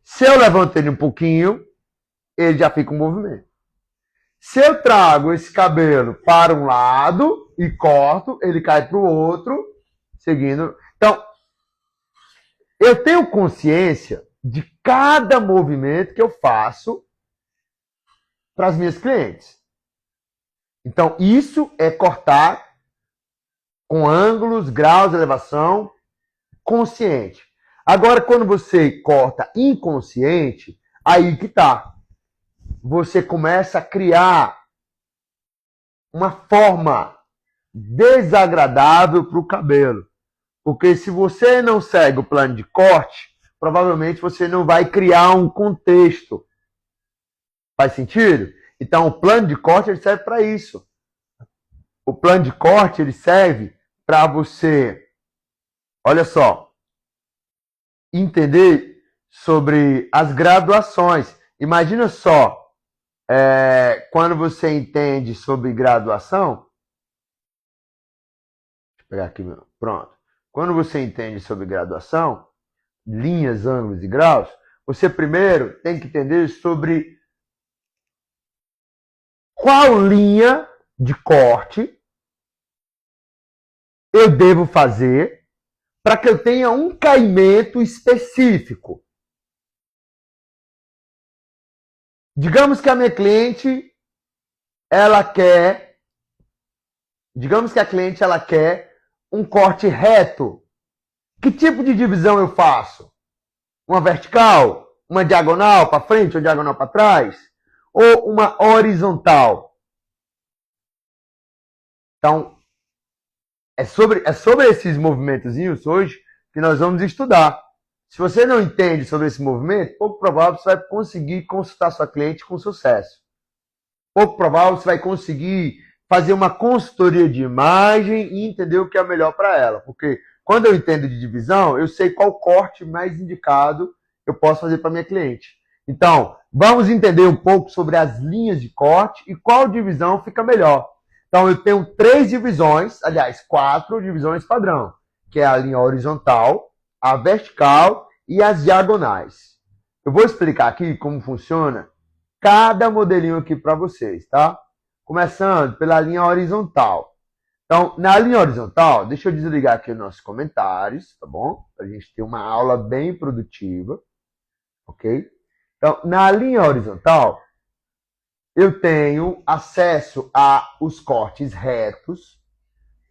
Se eu levanto ele um pouquinho, ele já fica um movimento. Se eu trago esse cabelo para um lado e corto, ele cai para o outro, seguindo. Então, eu tenho consciência de cada movimento que eu faço para as minhas clientes. Então, isso é cortar com ângulos, graus de elevação consciente. Agora, quando você corta inconsciente, aí que tá. Você começa a criar uma forma desagradável para o cabelo. Porque se você não segue o plano de corte, provavelmente você não vai criar um contexto. Faz sentido? Então, o plano de corte ele serve para isso. O plano de corte ele serve para você, olha só, entender sobre as graduações. Imagina só, quando você entende sobre graduação, deixa eu pegar aqui, pronto. Quando você entende sobre graduação, linhas, ângulos e graus, você primeiro tem que entender sobre qual linha de corte eu devo fazer para que eu tenha um caimento específico. Digamos que a minha cliente, digamos que a cliente ela quer um corte reto. Que tipo de divisão eu faço? Uma vertical, uma diagonal para frente ou diagonal para trás? Ou uma horizontal? Então, é sobre esses movimentozinhos hoje que nós vamos estudar. Se você não entende sobre esse movimento, pouco provável você vai conseguir consultar sua cliente com sucesso. Pouco provável você vai conseguir fazer uma consultoria de imagem e entender o que é melhor para ela. Porque quando eu entendo de divisão, eu sei qual corte mais indicado eu posso fazer para minha cliente. Então, vamos entender um pouco sobre as linhas de corte e qual divisão fica melhor. Então, eu tenho 3 divisões, aliás, 4 divisões padrão, que é a linha horizontal, a vertical e as diagonais. Eu vou explicar aqui como funciona cada modelinho aqui para vocês, tá? Começando pela linha horizontal. Então, na linha horizontal, deixa eu desligar aqui os nossos comentários, tá bom? Para a gente ter uma aula bem produtiva, ok? Então, na linha horizontal, eu tenho acesso a os cortes retos,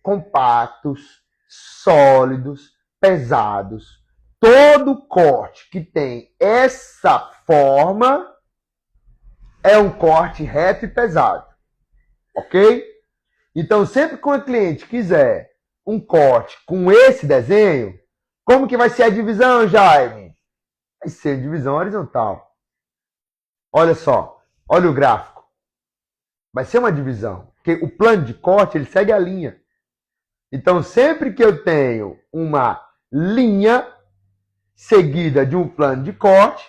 compactos, sólidos, pesados. Todo corte que tem essa forma é um corte reto e pesado, ok? Então, sempre que o cliente quiser um corte com esse desenho, como que vai ser a divisão, Jaime? Vai ser a divisão horizontal. Olha só, olha o gráfico. Vai ser uma divisão, porque o plano de corte ele segue a linha. Então, sempre que eu tenho uma linha seguida de um plano de corte,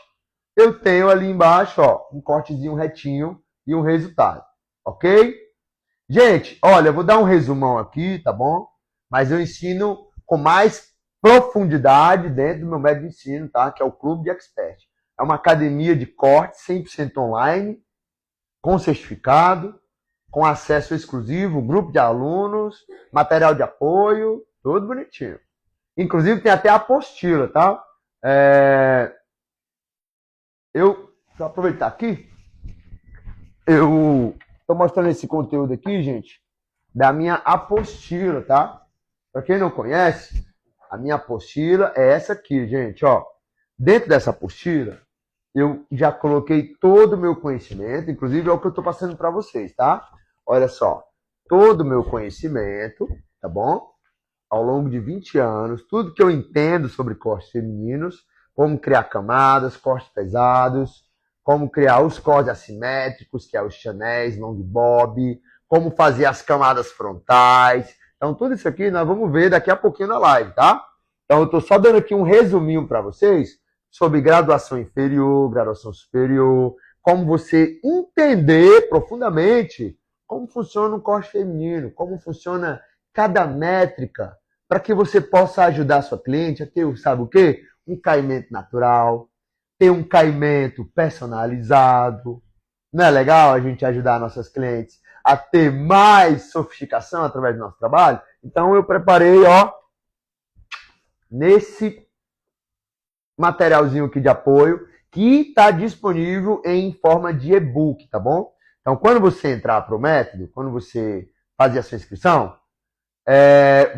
eu tenho ali embaixo, ó, um cortezinho retinho e um resultado, ok? Gente, olha, eu vou dar um resumão aqui, tá bom? Mas eu ensino com mais profundidade dentro do meu método de ensino, tá? Que é o Clube de Expert. É uma academia de corte 100% online, com certificado, com acesso exclusivo, grupo de alunos, material de apoio, tudo bonitinho. Inclusive tem até a apostila, tá? Eu vou aproveitar aqui. Eu estou mostrando esse conteúdo aqui, gente, da minha apostila, tá? Para quem não conhece, a minha apostila é essa aqui, gente, ó. Dentro dessa apostila, eu já coloquei todo o meu conhecimento, inclusive é o que eu estou passando para vocês, tá? Olha só, todo o meu conhecimento, tá bom? Ao longo de 20 anos, tudo que eu entendo sobre cortes femininos, como criar camadas, cortes pesados, como criar os cortes assimétricos, que é os chanéis, long bob, como fazer as camadas frontais. Então, tudo isso aqui nós vamos ver daqui a pouquinho na live, tá? Então, eu estou só dando aqui um resuminho para vocês sobre graduação inferior, graduação superior, como você entender profundamente como funciona um corte feminino, como funciona cada métrica, para que você possa ajudar a sua cliente a ter, sabe o quê? Um caimento natural, ter um caimento personalizado. Não é legal a gente ajudar nossas clientes a ter mais sofisticação através do nosso trabalho? Então eu preparei, ó, nesse materialzinho aqui de apoio, que está disponível em forma de e-book, tá bom? Então, quando você entrar para o método, quando você fazer a sua inscrição,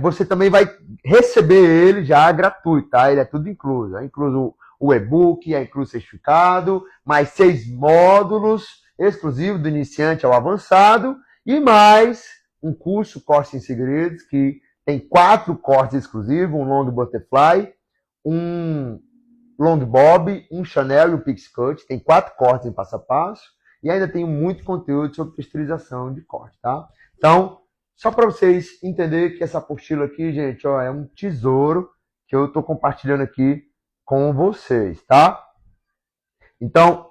você também vai receber ele já gratuito, tá? Ele é tudo incluso. É incluso o e-book, é incluso o certificado, mais 6 módulos exclusivos do iniciante ao avançado e mais um curso Corte em Segredos, que tem 4 cortes exclusivos, um long butterfly, um long bob, um Chanel e um pix cut. Tem 4 cortes em passo a passo e ainda tem muito conteúdo sobre texturização de corte, tá? Então, só para vocês entenderem que essa apostila aqui, gente, ó, é um tesouro que eu estou compartilhando aqui com vocês, tá? Então,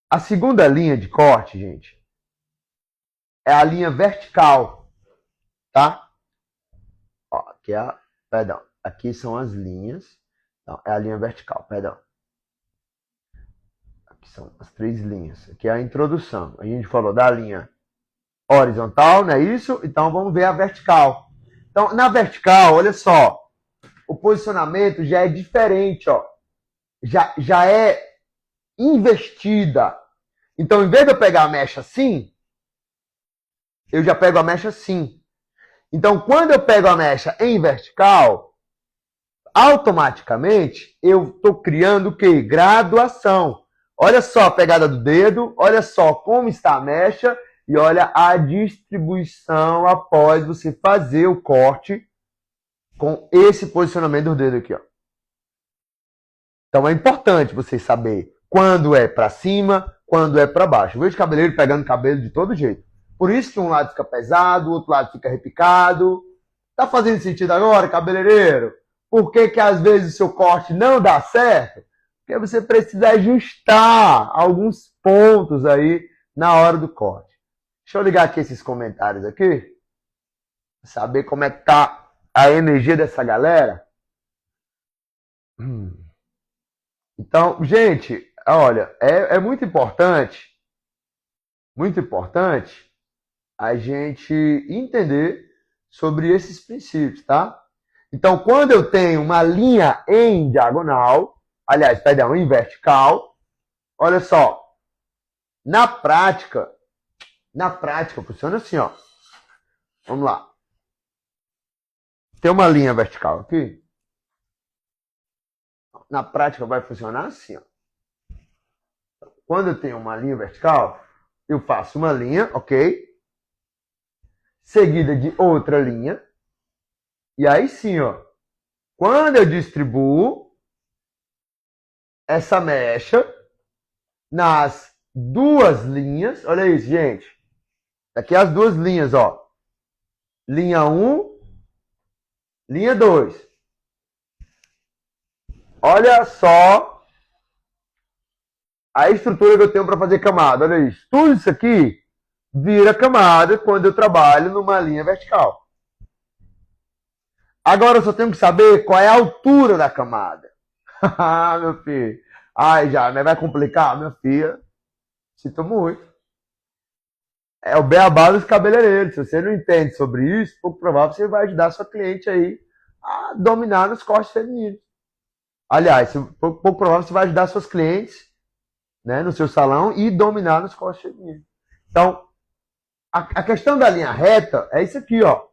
a segunda linha de corte, gente, é a linha vertical, tá? Ó, aqui é perdão, aqui são as linhas. Então, é a linha vertical, perdão. Aqui são as 3 linhas. Aqui é a introdução. A gente falou da linha horizontal, não é isso? Então vamos ver a vertical. Então, na vertical, olha só, o posicionamento já é diferente, ó. Já é investida. Então, em vez de eu pegar a mecha assim, eu já pego a mecha assim. Então, quando eu pego a mecha em vertical, automaticamente eu estou criando o quê? Graduação. Olha só a pegada do dedo, olha só como está a mecha e olha a distribuição após você fazer o corte com esse posicionamento do dedo aqui, ó. Então é importante você saber quando é para cima, quando é para baixo. Eu vejo cabeleireiro pegando cabelo de todo jeito. Por isso que um lado fica pesado, o outro lado fica repicado. Tá fazendo sentido agora, cabeleireiro? Por que que às vezes o seu corte não dá certo? Porque você precisa ajustar alguns pontos aí na hora do corte. Deixa eu ligar aqui esses comentários aqui. Saber como é que tá a energia dessa galera. Então, gente, olha, é muito importante a gente entender sobre esses princípios, tá? Então, quando eu tenho uma linha em diagonal, aliás, perdão, em vertical, olha só, na prática funciona assim, ó. Vamos lá. Tem uma linha vertical aqui. Na prática vai funcionar assim, ó. Quando eu tenho uma linha vertical, eu faço uma linha, ok? Seguida de outra linha. E aí sim, ó. Quando eu distribuo essa mecha nas duas linhas, olha isso, gente. Aqui as duas linhas, ó. Linha 1, linha 2. Olha só a estrutura que eu tenho para fazer camada. Olha isso. Tudo isso aqui vira camada quando eu trabalho numa linha vertical. Agora eu só tenho que saber qual é a altura da camada. Ah, meu filho. Ai, já, mas vai complicar, minha filha. Sinto muito. É o beabá dos cabeleireiros. Se você não entende sobre isso, pouco provável você vai ajudar sua cliente aí a dominar nos cortes femininos. Aliás, pouco provável você vai ajudar seus clientes, né, no seu salão e dominar nos cortes femininos. Então, a questão da linha reta é isso aqui, ó.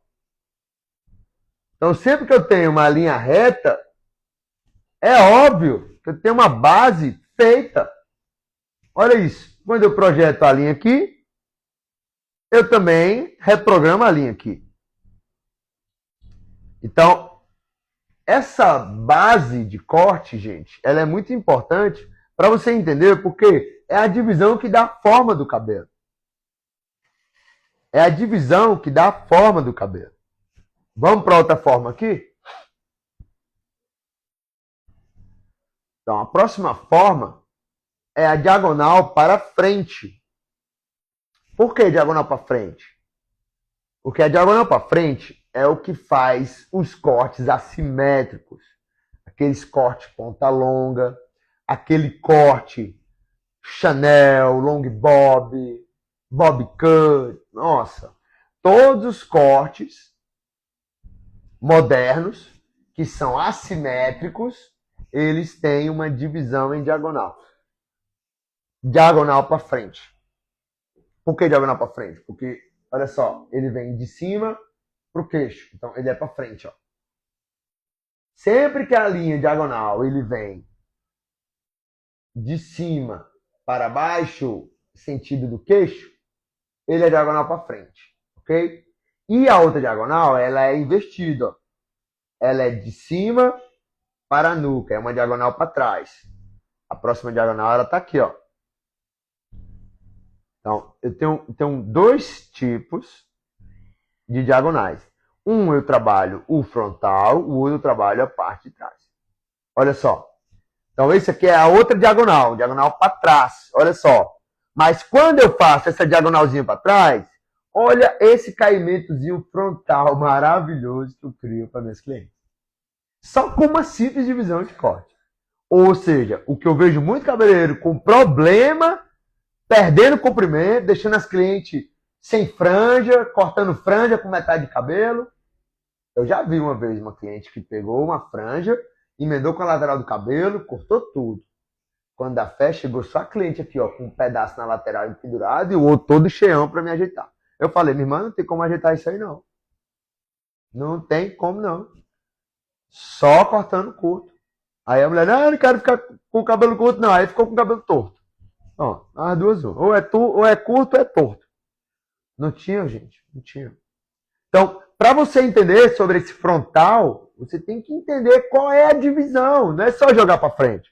Então, sempre que eu tenho uma linha reta, é óbvio que eu tenho uma base feita. Olha isso. Quando eu projeto a linha aqui, eu também reprogramo a linha aqui. Então, essa base de corte, gente, ela é muito importante para você entender, porque é a divisão que dá a forma do cabelo. É a divisão que dá a forma do cabelo. Vamos para outra forma aqui? Então, a próxima forma é a diagonal para frente. Por que diagonal para frente? Porque a diagonal para frente é o que faz os cortes assimétricos. Aqueles cortes ponta longa, aquele corte Chanel, long bob, bob cut. Nossa, todos os cortes modernos que são assimétricos, eles têm uma divisão em diagonal. Diagonal para frente. Por que diagonal para frente? Porque, olha só, ele vem de cima para o queixo. Então, ele é para frente, ó. Sempre que a linha diagonal ele vem de cima para baixo, sentido do queixo, ele é diagonal para frente, ok? E a outra diagonal, ela é invertida, ó. Ela é de cima para a nuca, é uma diagonal para trás. A próxima diagonal, ela está aqui, ó. Então, eu tenho dois tipos de diagonais. Um eu trabalho o frontal, o outro eu trabalho a parte de trás. Olha só. Então, esse aqui é a outra diagonal, diagonal para trás. Olha só. Mas quando eu faço essa diagonalzinha para trás, olha esse caimentozinho frontal maravilhoso que eu crio para meus clientes. Só com uma simples divisão de corte. Ou seja, o que eu vejo muito cabeleireiro com problema, perdendo comprimento, deixando as clientes sem franja, cortando franja com metade de cabelo. Eu já vi uma vez uma cliente que pegou uma franja, emendou com a lateral do cabelo, cortou tudo. Quando a fé chegou só a cliente aqui, ó, com um pedaço na lateral pendurado e o outro todo cheião para me ajeitar. Eu falei, minha irmã, não tem como ajeitar isso aí não. Não tem como não. Só cortando curto. Aí a mulher, não, eu não quero ficar com o cabelo curto não. Aí ficou com o cabelo torto. Ó, as duas, ou é curto ou é torto. Não tinha, gente, não tinha. Então, para você entender sobre esse frontal, você tem que entender qual é a divisão. Não é só jogar para frente.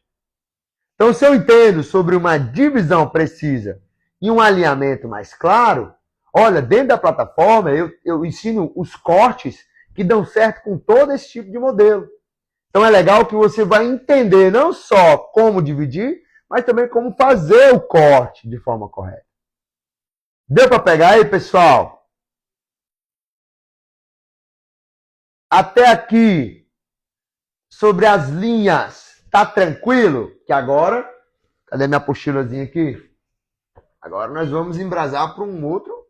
Então, se eu entendo sobre uma divisão precisa e um alinhamento mais claro, olha, dentro da plataforma eu ensino os cortes que dão certo com todo esse tipo de modelo. Então é legal que você vai entender não só como dividir, mas também como fazer o corte de forma correta. Deu para pegar aí, pessoal? Até aqui, sobre as linhas, tá tranquilo? Que agora, cadê minha apostilazinha aqui? Agora nós vamos embrasar para um outro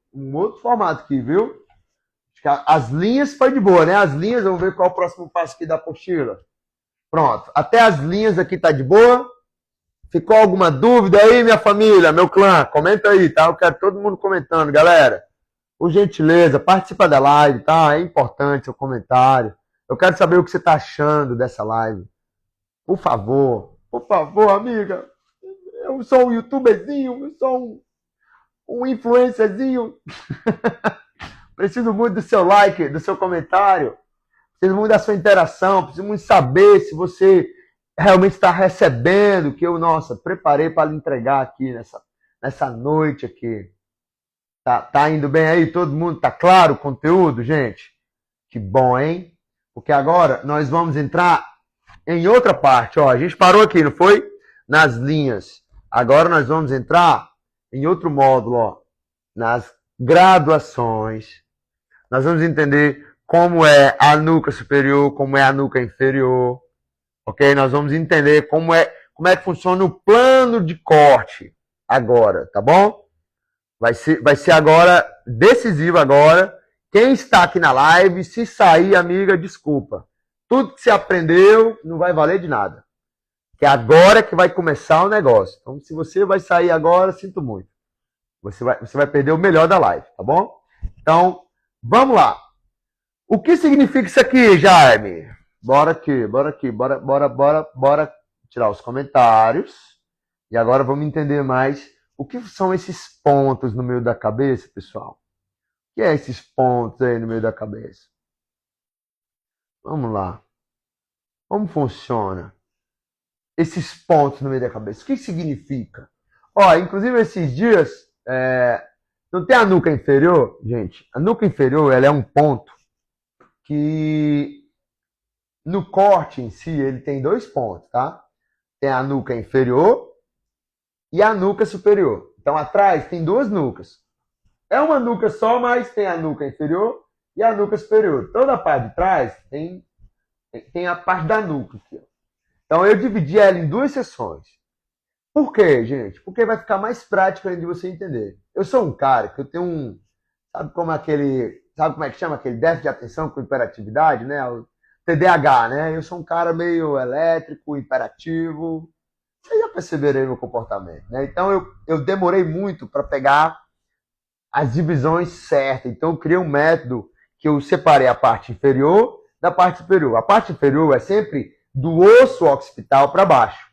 formato aqui, viu? As linhas foi de boa, né? As linhas, vamos ver qual é o próximo passo aqui da apostila. Pronto, até as linhas aqui tá de boa. Ficou alguma dúvida aí, minha família, meu clã? Comenta aí, tá? Eu quero todo mundo comentando, galera. Por gentileza, participa da live, tá? É importante seu comentário. Eu quero saber o que você tá achando dessa live. Por favor, amiga. Eu sou um youtuberzinho, eu sou um influencerzinho. Preciso muito do seu like, do seu comentário. Preciso muito da sua interação. Preciso muito saber se você realmente está recebendo o que eu, nossa, preparei para lhe entregar aqui nessa noite aqui. Tá indo bem aí? Todo mundo? Tá claro o conteúdo, gente? Que bom, hein? Porque agora nós vamos entrar em outra parte. Ó, a gente parou aqui, não foi? Nas linhas. Agora nós vamos entrar em outro módulo, ó, nas graduações. Nós vamos entender como é a nuca superior, como é a nuca inferior. Ok? Nós vamos entender como é que funciona o plano de corte agora, tá bom? Vai ser agora, decisivo agora. Quem está aqui na live, se sair, amiga, desculpa. Tudo que você aprendeu não vai valer de nada. Que agora que vai começar o negócio. Então, se você vai sair agora, sinto muito. Você vai perder o melhor da live, tá bom? Então, vamos lá. O que significa isso aqui, Jaime? Bora tirar os comentários. E agora vamos entender mais o que são esses pontos no meio da cabeça, pessoal. O que é esses pontos aí no meio da cabeça? Vamos lá. Como funciona esses pontos no meio da cabeça? O que significa? Ó, inclusive esses dias, não tem a nuca inferior? Gente, a nuca inferior ela é um ponto que no corte em si ele tem 2 pontos, tá? Tem a nuca inferior e a nuca superior. Então atrás tem 2 nucas. É uma nuca só, mas tem a nuca inferior e a nuca superior. Toda a parte de trás tem a parte da nuca aqui. Então eu dividi ela em 2 seções. Por quê, gente? Porque vai ficar mais prático de você entender. Eu sou um cara que eu tenho sabe como é que chama aquele déficit de atenção com hiperatividade, né? O TDAH, né? Eu sou um cara meio elétrico, hiperativo. Vocês já perceberam aí meu comportamento, né? Então eu demorei muito para pegar as divisões certas. Então eu criei um método que eu separei a parte inferior da parte superior. A parte inferior é sempre do osso occipital para baixo.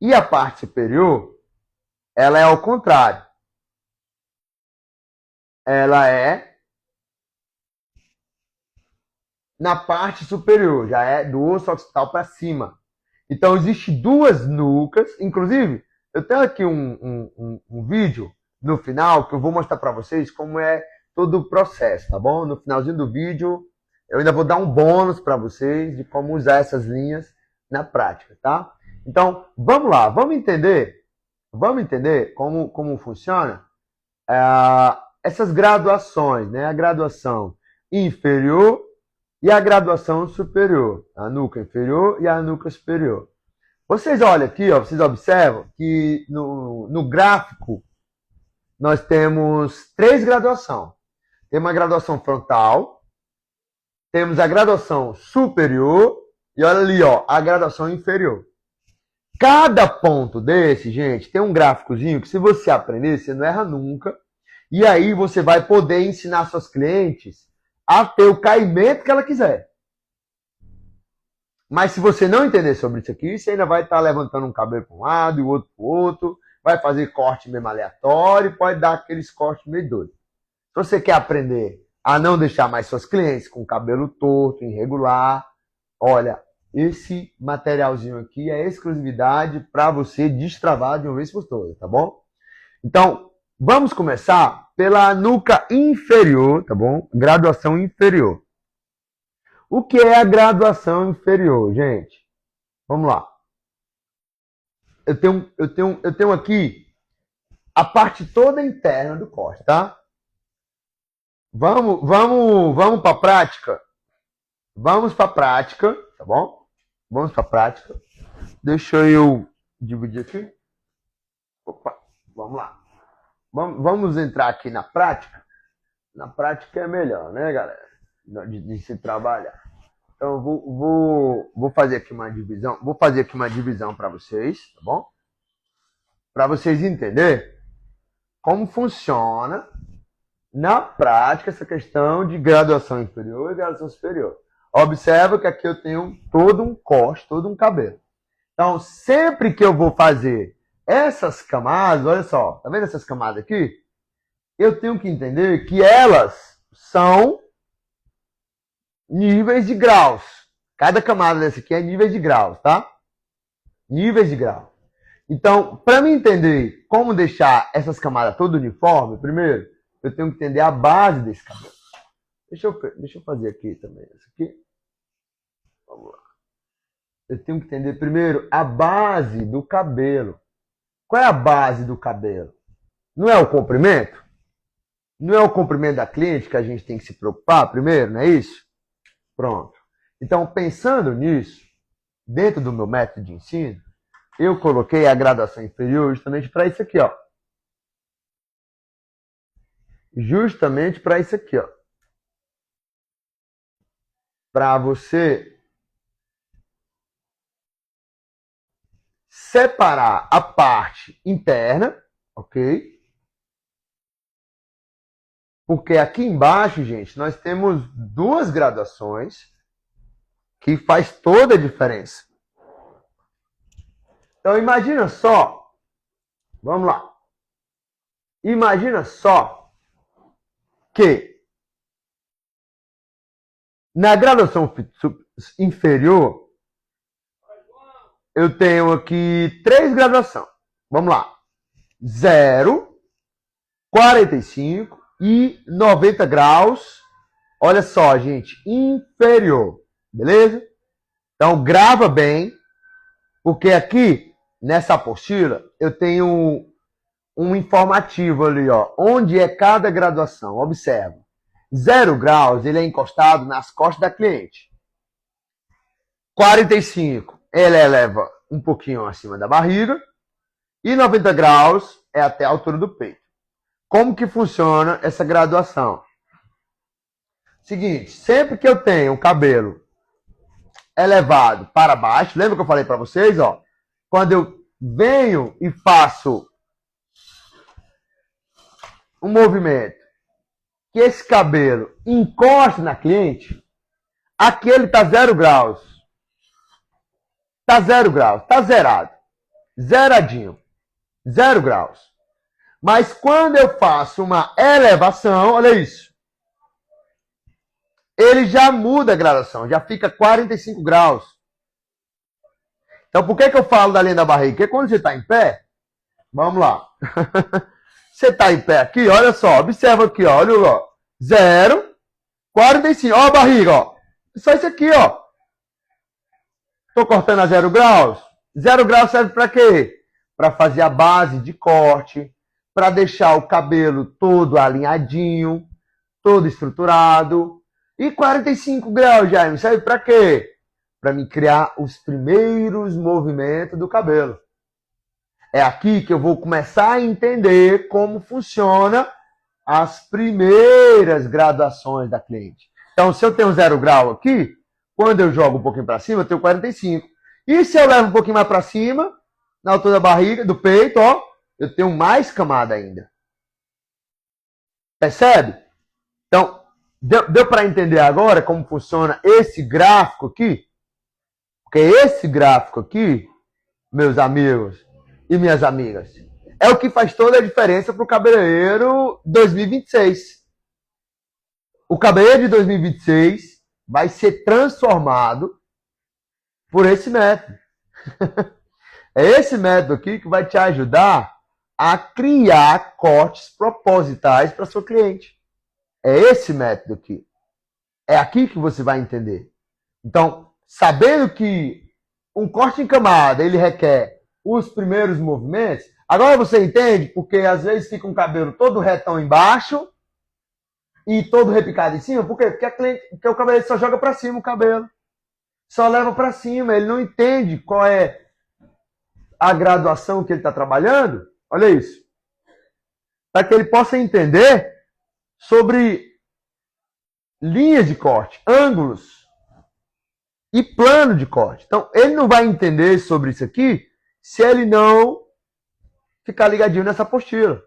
E a parte superior, ela é ao contrário. Ela é na parte superior, já é do osso occipital para cima. Então, existem 2 nucas. Inclusive, eu tenho aqui um vídeo no final que eu vou mostrar para vocês como é todo o processo, tá bom? No finalzinho do vídeo, eu ainda vou dar um bônus para vocês de como usar essas linhas na prática, tá? Então, vamos lá, vamos entender como funciona essas graduações, né? A graduação inferior e a graduação superior, a nuca inferior e a nuca superior. Vocês olham aqui, ó, vocês observam que no gráfico nós temos 3 graduações. Temos a graduação frontal, temos a graduação superior e olha ali, ó, a graduação inferior. Cada ponto desse, gente, tem um gráficozinho que se você aprender, você não erra nunca. E aí você vai poder ensinar seus clientes a ter o caimento que ela quiser. Mas se você não entender sobre isso aqui, você ainda vai estar levantando um cabelo para um lado e o outro para o outro, vai fazer corte mesmo aleatório, pode dar aqueles cortes meio doidos. Se você quer aprender a não deixar mais seus clientes com cabelo torto, irregular, olha, esse materialzinho aqui é exclusividade para você destravar de uma vez por todas, tá bom? Então, vamos começar pela nuca inferior, tá bom? Graduação inferior. O que é a graduação inferior, gente? Vamos lá. Eu tenho aqui a parte toda interna do corte, tá? Vamos para a prática? Vamos para a prática, tá bom? Vamos para a prática. Deixa eu dividir aqui. Opa, vamos lá. Vamos entrar aqui na prática. Na prática é melhor, né, galera? De se trabalhar. Então, eu vou fazer aqui uma divisão. Vou fazer aqui uma divisão para vocês, tá bom? Para vocês entenderem como funciona na prática essa questão de graduação inferior e graduação superior. Observa que aqui eu tenho todo um corte, todo um cabelo. Então, sempre que eu vou fazer essas camadas, olha só, tá vendo essas camadas aqui? Eu tenho que entender que elas são níveis de graus. Cada camada dessa aqui é níveis de graus, tá? Níveis de grau. Então, para me entender como deixar essas camadas todas uniformes, primeiro, eu tenho que entender a base desse cabelo. Deixa eu fazer aqui também. Essa aqui. Vamos lá. Eu tenho que entender primeiro a base do cabelo. Qual é a base do cabelo? Não é o comprimento? Não é o comprimento da cliente que a gente tem que se preocupar primeiro, não é isso? Pronto. Então, pensando nisso, dentro do meu método de ensino, eu coloquei a graduação inferior justamente para isso aqui, ó. Justamente para isso aqui, ó. Para você separar a parte interna, ok? Porque aqui embaixo, gente, nós temos duas graduações que faz toda a diferença. Então, imagina só. Vamos lá. Imagina só que na graduação inferior eu tenho aqui 3 graduações. Vamos lá. 0, 45 e 90 graus. Olha só, gente. Inferior. Beleza? Então, grava bem. Porque aqui, nessa apostila, eu tenho um informativo ali, ó. Onde é cada graduação. Observa. 0 graus, ele é encostado nas costas da cliente. 45, ele eleva um pouquinho acima da barriga. E 90 graus é até a altura do peito. Como que funciona essa graduação? Seguinte, sempre que eu tenho o cabelo elevado para baixo, lembra que eu falei para vocês, ó? Quando eu venho e faço um movimento que esse cabelo encosta na cliente, aqui ele tá 0 graus. Tá 0 graus, tá zerado. Zeradinho. 0 graus. Mas quando eu faço uma elevação, olha isso. Ele já muda a graduação, já fica 45 graus. Então, por que eu falo da linha da barriga? Porque quando você está em pé, vamos lá. Você está em pé aqui, olha só, observa aqui, ó, olha lá. 0, 45, ó a barriga, ó. Só isso aqui, ó. Estou cortando a 0 graus. 0 graus serve para quê? Para fazer a base de corte, para deixar o cabelo todo alinhadinho, todo estruturado. E 45 graus, Jaime, serve para quê? Para me criar os primeiros movimentos do cabelo. É aqui que eu vou começar a entender como funciona as primeiras graduações da cliente. Então, se eu tenho 0 grau aqui, quando eu jogo um pouquinho para cima, eu tenho 45. E se eu levo um pouquinho mais para cima, na altura da barriga, do peito, ó, eu tenho mais camada ainda. Percebe? Então, deu para entender agora como funciona esse gráfico aqui? Porque esse gráfico aqui, meus amigos e minhas amigas, é o que faz toda a diferença para o cabeleireiro 2026. O cabeleireiro de 2026 vai ser transformado por esse método. É esse método aqui que vai te ajudar a criar cortes propositais para seu cliente. É esse método aqui. É aqui que você vai entender. Então, sabendo que um corte em camada, ele requer os primeiros movimentos, agora você entende porque às vezes fica um cabelo todo retão embaixo e todo repicado em cima. Por quê? Porque o cabelo só joga para cima o cabelo. Só leva para cima. Ele não entende qual é a graduação que ele está trabalhando. Olha isso. Para que ele possa entender sobre linhas de corte, ângulos e plano de corte. Então, ele não vai entender sobre isso aqui se ele não ficar ligadinho nessa apostila.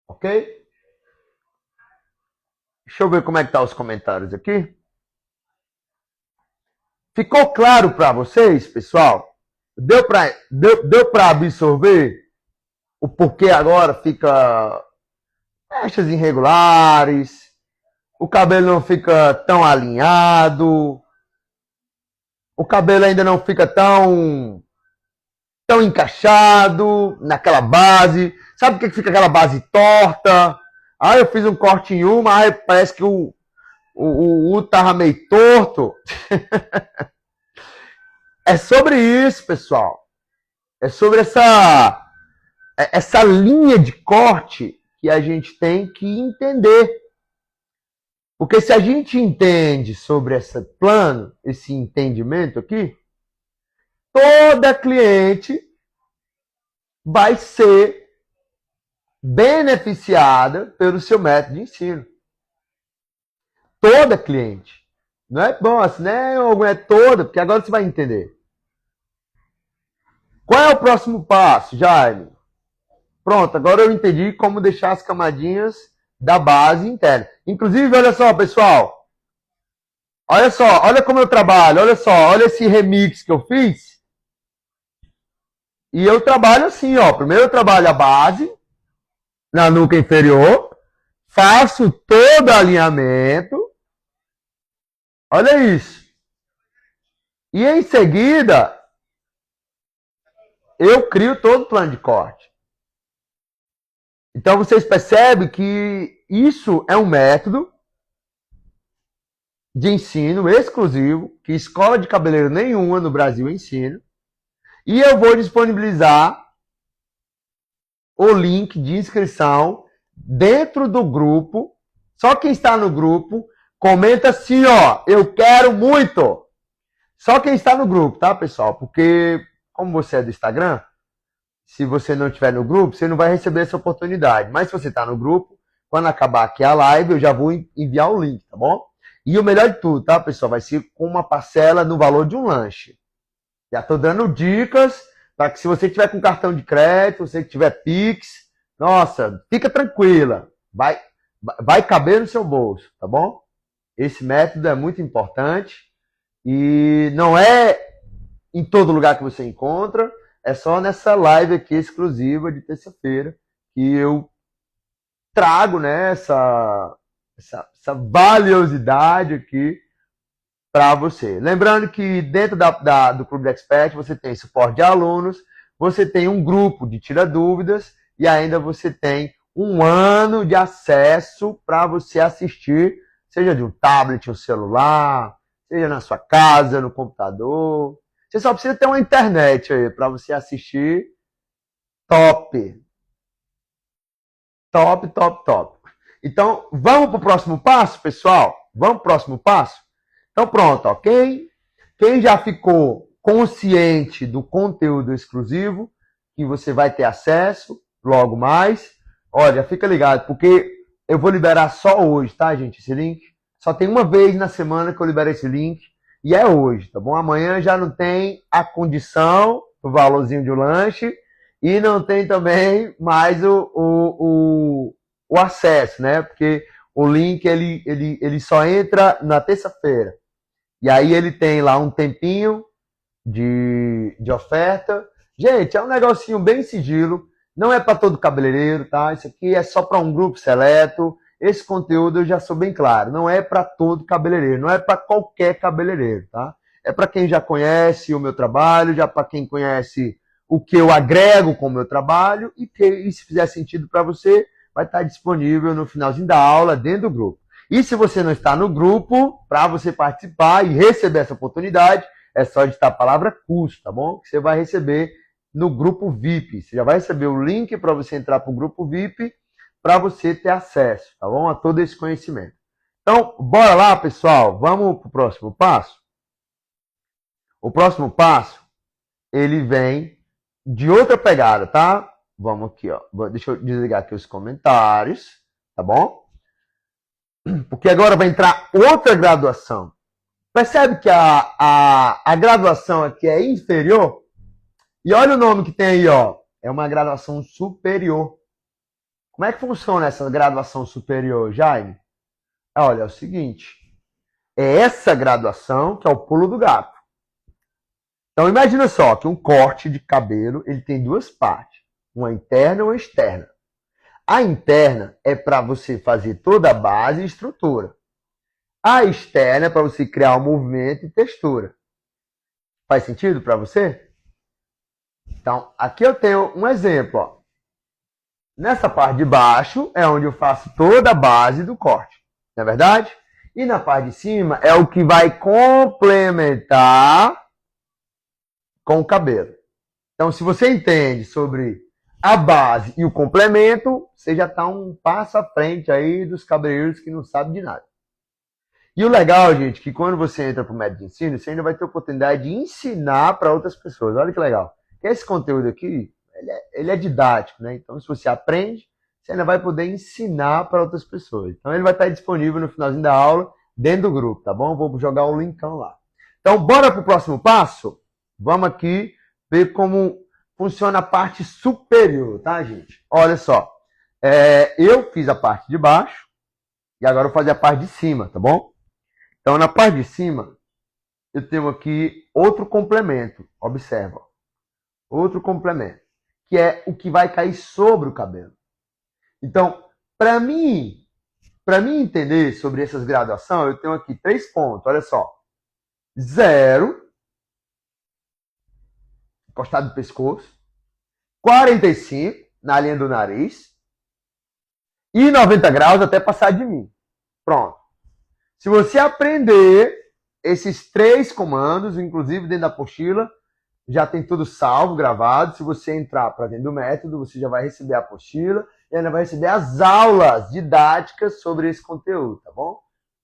Ok? Deixa eu ver como é que tá os comentários aqui. Ficou claro para vocês, pessoal? Deu para absorver o porquê agora fica mechas irregulares, o cabelo não fica tão alinhado, o cabelo ainda não fica tão encaixado naquela base. Sabe por que fica aquela base torta? Eu fiz um corte em uma, parece que o tava meio torto. É sobre isso, pessoal. É sobre essa linha de corte que a gente tem que entender. Porque se a gente entende sobre esse plano, esse entendimento aqui, toda cliente vai ser beneficiada pelo seu método de ensino. Toda cliente. Não é bom assim, não é toda, porque agora você vai entender. Qual é o próximo passo, Jaime? Pronto, agora eu entendi como deixar as camadinhas da base interna. Inclusive, olha só, pessoal. Olha só, olha como eu trabalho. Olha só, olha esse remix que eu fiz. E eu trabalho assim, ó. Primeiro eu trabalho a base na nuca inferior. Faço todo alinhamento. Olha isso. E em seguida, eu crio todo o plano de corte. Então vocês percebem que isso é um método de ensino exclusivo, que escola de cabeleireiro nenhuma no Brasil ensina. E eu vou disponibilizar o link de inscrição dentro do grupo. Só quem está no grupo comenta assim, ó, eu quero muito. Só quem está no grupo, tá, pessoal? Porque como você é do Instagram, se você não estiver no grupo, você não vai receber essa oportunidade. Mas se você está no grupo, quando acabar aqui a live, eu já vou enviar o link, tá bom? E o melhor de tudo, tá, pessoal? Vai ser com uma parcela no valor de um lanche. Já estou dando dicas para que se você tiver com cartão de crédito, se você tiver Pix, nossa, fica tranquila. Vai caber no seu bolso, tá bom? Esse método é muito importante e não é em todo lugar que você encontra, é só nessa live aqui exclusiva de terça-feira que eu trago, né, essa valiosidade aqui para você. Lembrando que dentro do Clube de Expert você tem suporte de alunos, você tem um grupo de tira dúvidas e ainda você tem um ano de acesso para você assistir, seja de um tablet, um celular, seja na sua casa, no computador. Você só precisa ter uma internet aí para você assistir top. Top, top, top. Então, vamos para o próximo passo, pessoal? Vamos para o próximo passo? Então, pronto, ó. Quem já ficou consciente do conteúdo exclusivo, que você vai ter acesso logo mais, olha, fica ligado, porque eu vou liberar só hoje, tá, gente, esse link. Só tem uma vez na semana que eu libero esse link, e é hoje, tá bom? Amanhã já não tem a condição, o valorzinho de um lanche, e não tem também mais o acesso, né? Porque o link, ele só entra na terça-feira. E aí ele tem lá um tempinho de oferta. Gente, é um negocinho bem sigilo. Não é para todo cabeleireiro, tá? Isso aqui é só para um grupo seleto. Esse conteúdo eu já sou bem claro. Não é para todo cabeleireiro. Não é para qualquer cabeleireiro, tá? é para quem já conhece o meu trabalho, já para quem conhece o que eu agrego com o meu trabalho e se fizer sentido para você, vai estar disponível no finalzinho da aula dentro do grupo. E se você não está no grupo, para você participar e receber essa oportunidade, é só digitar a palavra curso, tá bom? Que você vai receber no grupo VIP. Você já vai receber o link para você entrar para o grupo VIP para você ter acesso, tá bom? A todo esse conhecimento. Então, bora lá, pessoal. Vamos para o próximo passo? O próximo passo, ele vem de outra pegada, tá? Vamos aqui, ó. Deixa eu desligar aqui os comentários, tá bom? Porque agora vai entrar outra graduação. Percebe que a graduação aqui é inferior? E olha o nome que tem aí, ó. É uma graduação superior. Como é que funciona essa graduação superior, Jaime? Olha, é o seguinte. É essa graduação que é o pulo do gato. Então, imagina só que um corte de cabelo, ele tem duas partes. Uma interna e uma externa. A interna é para você fazer toda a base e estrutura. A externa é para você criar o movimento e textura. Faz sentido para você? Então, aqui eu tenho um exemplo. Ó. Nessa parte de baixo é onde eu faço toda a base do corte. Não é verdade? E na parte de cima é o que vai complementar com o cabelo. Então, se você entende sobre a base e o complemento, você já está um passo à frente aí dos cabeleireiros que não sabem de nada. E o legal, gente, que quando você entra para o método de ensino, você ainda vai ter a oportunidade de ensinar para outras pessoas. Olha que legal. Esse conteúdo aqui, ele é didático, né? Então, se você aprende, você ainda vai poder ensinar para outras pessoas. Então, ele vai estar disponível no finalzinho da aula, dentro do grupo, tá bom? Vou jogar o linkão lá. Então, bora para o próximo passo? Vamos aqui ver como funciona a parte superior, tá, gente? Olha só. Eu fiz a parte de baixo e agora eu vou fazer a parte de cima, tá bom? Então, na parte de cima, eu tenho aqui outro complemento. Observa. Outro complemento. Que é o que vai cair sobre o cabelo. Então, para mim entender sobre essas graduações, eu tenho aqui 3 pontos. Olha só. 0, encostado no pescoço. 45, na linha do nariz. E 90 graus até passar de mim. Pronto. Se você aprender esses 3 comandos, inclusive dentro da apostila, já tem tudo salvo, gravado. Se você entrar para dentro do método, você já vai receber a apostila e ainda vai receber as aulas didáticas sobre esse conteúdo, tá bom?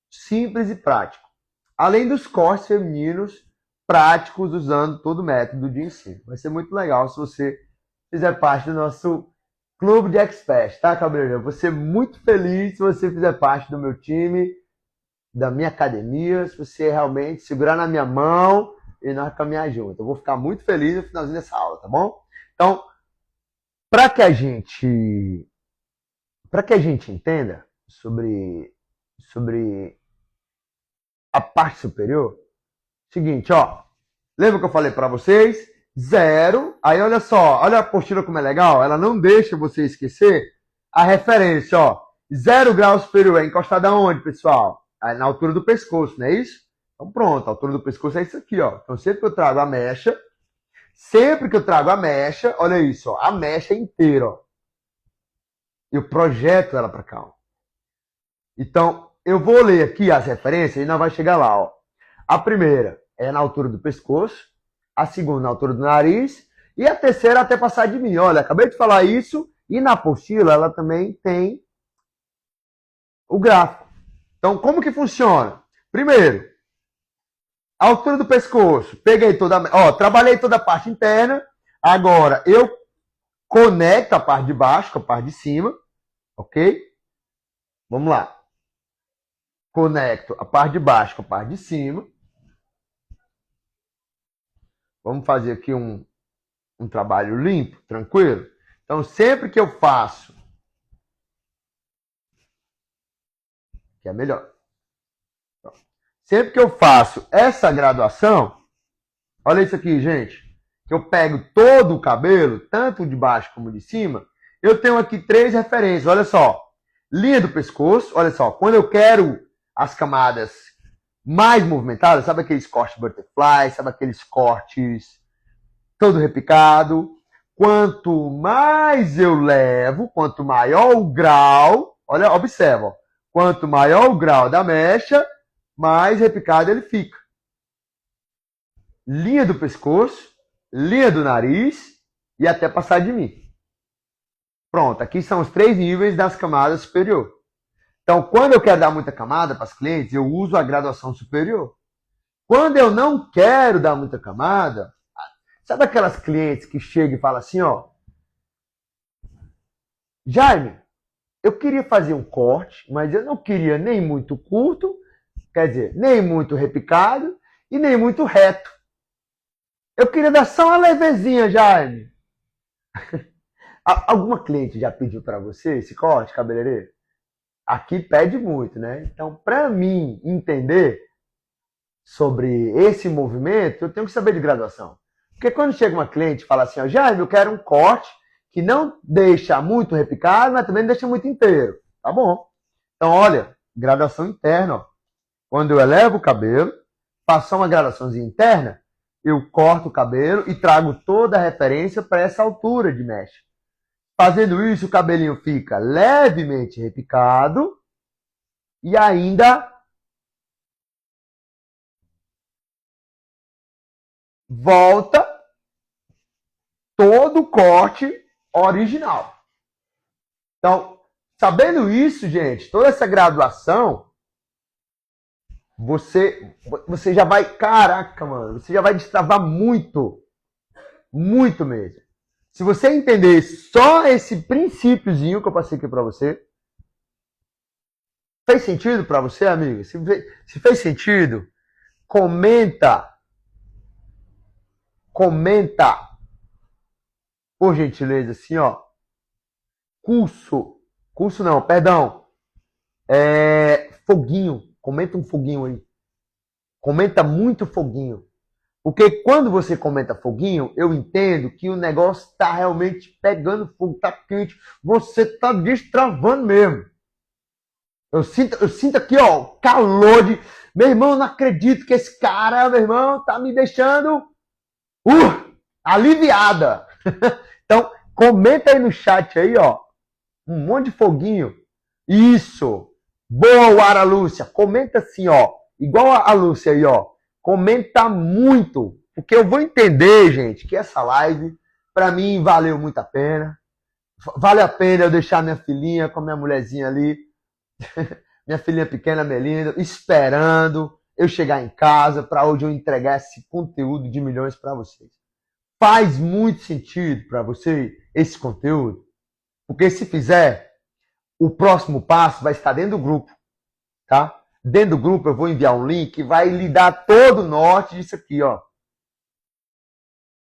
Simples e prático. Além dos cortes femininos práticos usando todo o método de ensino. Vai ser muito legal se você fizer parte do nosso clube de experts, tá, cabeleireiro? Eu vou ser muito feliz se você fizer parte do meu time, da minha academia, se você realmente segurar na minha mão e nós caminhar junto. Eu vou ficar muito feliz no finalzinho dessa aula, tá bom? Então, para que a gente entenda sobre a parte superior, seguinte, ó. Lembra que eu falei para vocês? 0. Aí olha só, olha a apostila como é legal. Ela não deixa você esquecer a referência, ó. 0 graus superior é encostado aonde, pessoal? Aí na altura do pescoço, não é isso? Então pronto, a altura do pescoço é isso aqui, ó. Então sempre que eu trago a mecha, olha isso, ó. A mecha é inteira, ó. Eu projeto ela para cá, ó. Então, eu vou ler aqui as referências e nós vai chegar lá, ó. A primeira é na altura do pescoço, a segunda na altura do nariz e a terceira até passar de mim. Olha, acabei de falar isso e na apostila ela também tem o gráfico. Então, como que funciona? Primeiro, a altura do pescoço, peguei trabalhei toda a parte interna, agora eu conecto a parte de baixo com a parte de cima, ok? Vamos lá. Conecto a parte de baixo com a parte de cima. Vamos fazer aqui um trabalho limpo, tranquilo? Então, sempre que eu faço, que é melhor. Sempre que eu faço essa graduação, olha isso aqui, gente, que eu pego todo o cabelo, tanto de baixo como de cima, eu tenho aqui 3 referências, olha só. Linha do pescoço, olha só, quando eu quero as camadas mais movimentadas, sabe aqueles cortes butterfly, sabe aqueles cortes todo repicado. Quanto mais eu levo, quanto maior o grau, olha, observa, ó, quanto maior o grau da mecha, mais repicado ele fica. Linha do pescoço, linha do nariz e até passar de mim. Pronto, aqui são os 3 níveis das camadas superior. Então, quando eu quero dar muita camada para os clientes, eu uso a graduação superior. Quando eu não quero dar muita camada, sabe aquelas clientes que chegam e falam assim, ó, Jaime, eu queria fazer um corte, mas eu não queria nem muito curto, quer dizer, nem muito repicado e nem muito reto. Eu queria dar só uma levezinha, Jaime. Alguma cliente já pediu para você esse corte, cabeleireiro? Aqui pede muito, né? Então, para mim entender sobre esse movimento, eu tenho que saber de graduação. Porque quando chega uma cliente e fala assim, ó, Jaime, eu quero um corte que não deixa muito repicado, mas também não deixa muito inteiro. Tá bom. Então, olha, graduação interna. Ó. Quando eu elevo o cabelo, faço uma graduaçãozinha interna, eu corto o cabelo e trago toda a referência para essa altura de mecha. Fazendo isso, o cabelinho fica levemente repicado e ainda volta todo o corte original. Então, sabendo isso, gente, toda essa graduação, você já vai, caraca, mano, você já vai destravar muito, muito mesmo. Se você entender só esse princípiozinho que eu passei aqui para você, fez sentido para você, amiga? Se fez sentido, comenta, por gentileza, assim, ó, curso não, perdão, foguinho, comenta um foguinho aí, comenta muito foguinho, porque quando você comenta foguinho, eu entendo que o negócio está realmente pegando fogo, tá quente, você está destravando mesmo. Eu sinto aqui, ó, calor de. Meu irmão, eu não acredito que esse cara, meu irmão, tá me deixando aliviada. Então, comenta aí no chat aí, ó. Um monte de foguinho. Isso. Boa, Ara Lúcia. Comenta assim, ó. Igual a Lúcia aí, ó. Comenta muito. Porque eu vou entender, gente, que essa live, pra mim, valeu muito a pena. Vale a pena eu deixar minha filhinha com a minha mulherzinha ali. Minha filhinha pequena, Melinda, esperando eu chegar em casa para hoje eu entregar esse conteúdo de milhões para vocês. Faz muito sentido para você esse conteúdo? Porque se fizer, o próximo passo vai estar dentro do grupo, tá? Dentro do grupo eu vou enviar um link que vai lhe dar todo o norte disso aqui, ó.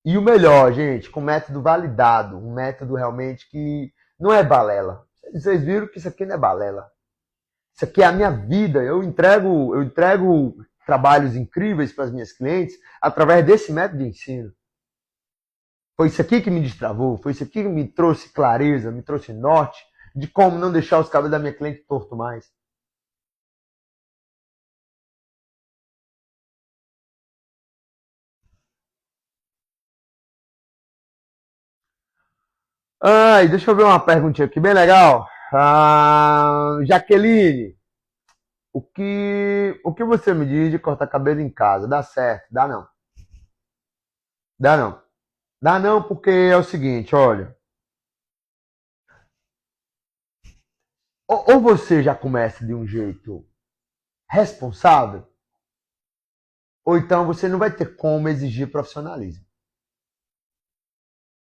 E o melhor, gente, com método validado, um método realmente que não é balela. Vocês viram que isso aqui não é balela. Isso aqui é a minha vida. Eu entrego trabalhos incríveis para as minhas clientes através desse método de ensino. Foi isso aqui que me destravou, foi isso aqui que me trouxe clareza, me trouxe norte de como não deixar os cabelos da minha cliente torto mais. Ai, deixa eu ver uma perguntinha aqui, bem legal. Jaqueline, o que você me diz de cortar cabelo em casa? Dá certo? Dá não? Dá não? Dá não porque é o seguinte, olha. Ou você já começa de um jeito responsável, ou então você não vai ter como exigir profissionalismo.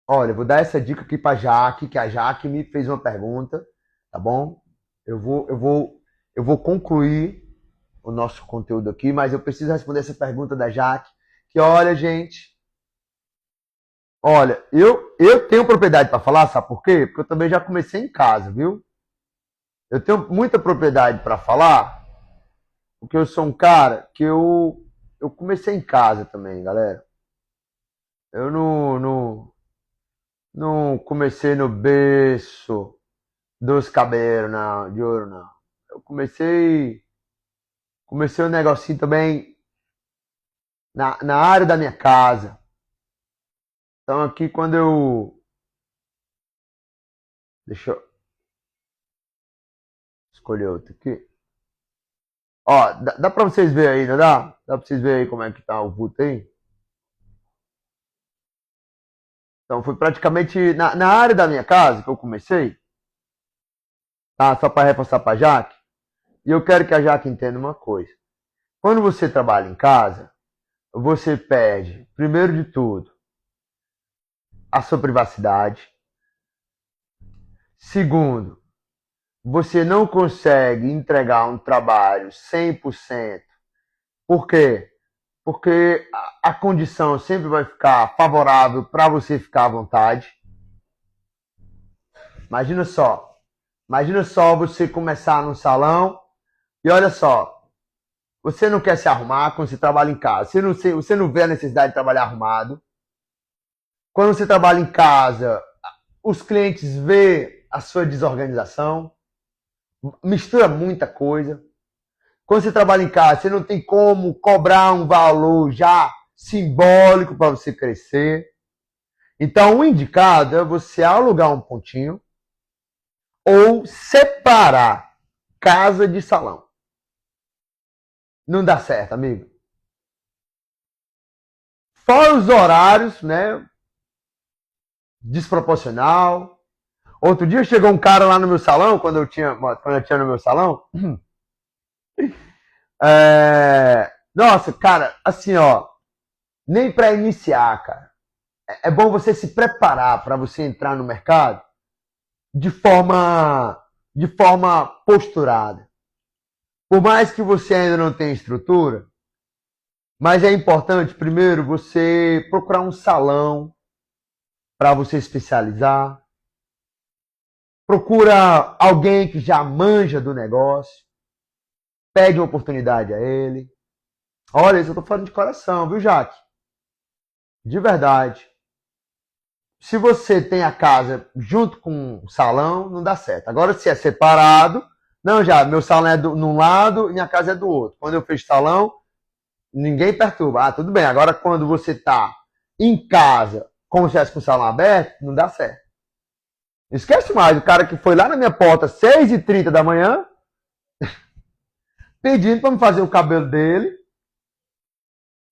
Olha, eu vou dar essa dica aqui para Jaque, que a Jaque me fez uma pergunta, tá bom? Eu vou concluir o nosso conteúdo aqui, mas eu preciso responder essa pergunta da Jaque, que olha, gente, olha, eu tenho propriedade para falar, sabe por quê? Porque eu também já comecei em casa, viu? Eu tenho muita propriedade para falar, porque eu sou um cara que eu comecei em casa também, galera. Eu não comecei no berço dos cabelos, não, de ouro, não. Eu comecei Comecei um negocinho também na área da minha casa. Então aqui quando eu... Deixa eu escolher outro aqui. Ó, dá pra vocês verem aí, não dá? Dá pra vocês verem aí como é que tá o vulto aí? Então foi praticamente na área da minha casa que eu comecei. Tá? Só para reforçar pra Jaque. E eu quero que a Jaque entenda uma coisa. Quando você trabalha em casa, você perde, primeiro de tudo, a sua privacidade. Segundo, você não consegue entregar um trabalho 100%. Por quê? Porque a condição sempre vai ficar favorável para você ficar à vontade. Imagina só. Imagina só você começar num salão e olha só, você não quer se arrumar quando você trabalha em casa. Você não vê a necessidade de trabalhar arrumado. Quando você trabalha em casa, os clientes vê a sua desorganização. Mistura muita coisa. Quando você trabalha em casa, você não tem como cobrar um valor já simbólico para você crescer. Então, o indicado é você alugar um pontinho ou separar casa de salão. Não dá certo, amigo. Fora os horários, né? Desproporcional. Outro dia chegou um cara lá no meu salão, quando eu tinha no meu salão. Nossa, cara, assim, ó, nem para iniciar, cara. É bom você se preparar para você entrar no mercado de forma posturada. Por mais que você ainda não tenha estrutura, mas é importante primeiro você procurar um salão para você especializar. Procura alguém que já manja do negócio. Pede uma oportunidade a ele. Olha, isso eu tô falando de coração, viu, Jaque? De verdade. Se você tem a casa junto com o salão, não dá certo. Agora, se é separado, não, já, meu salão é num lado e minha casa é do outro. Quando eu fecho salão, ninguém perturba. Ah, tudo bem. Agora, quando você tá em casa, como se fosse com o salão aberto, não dá certo. Esquece mais, o cara que foi lá na minha porta às 6h30 da manhã, pedindo para me fazer o cabelo dele,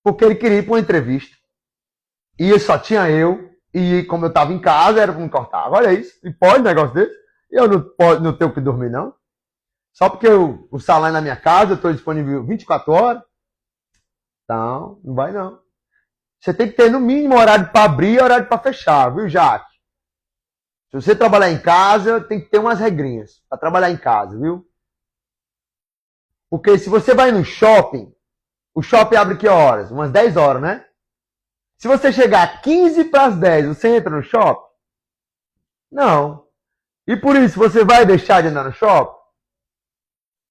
porque ele queria ir para uma entrevista. E só tinha eu, e como eu estava em casa, era para me cortar. Olha isso, e pode um negócio desse? Eu não tenho que dormir, não. Só porque o salão é na minha casa, eu estou disponível 24 horas. Então, não vai não. Você tem que ter no mínimo horário para abrir e horário para fechar, viu, Jaque? Se você trabalhar em casa, tem que ter umas regrinhas para trabalhar em casa, viu? Porque se você vai no shopping, o shopping abre que horas? Umas 10 horas, né? Se você chegar 15 para as 10, você entra no shopping? Não. E por isso você vai deixar de andar no shopping?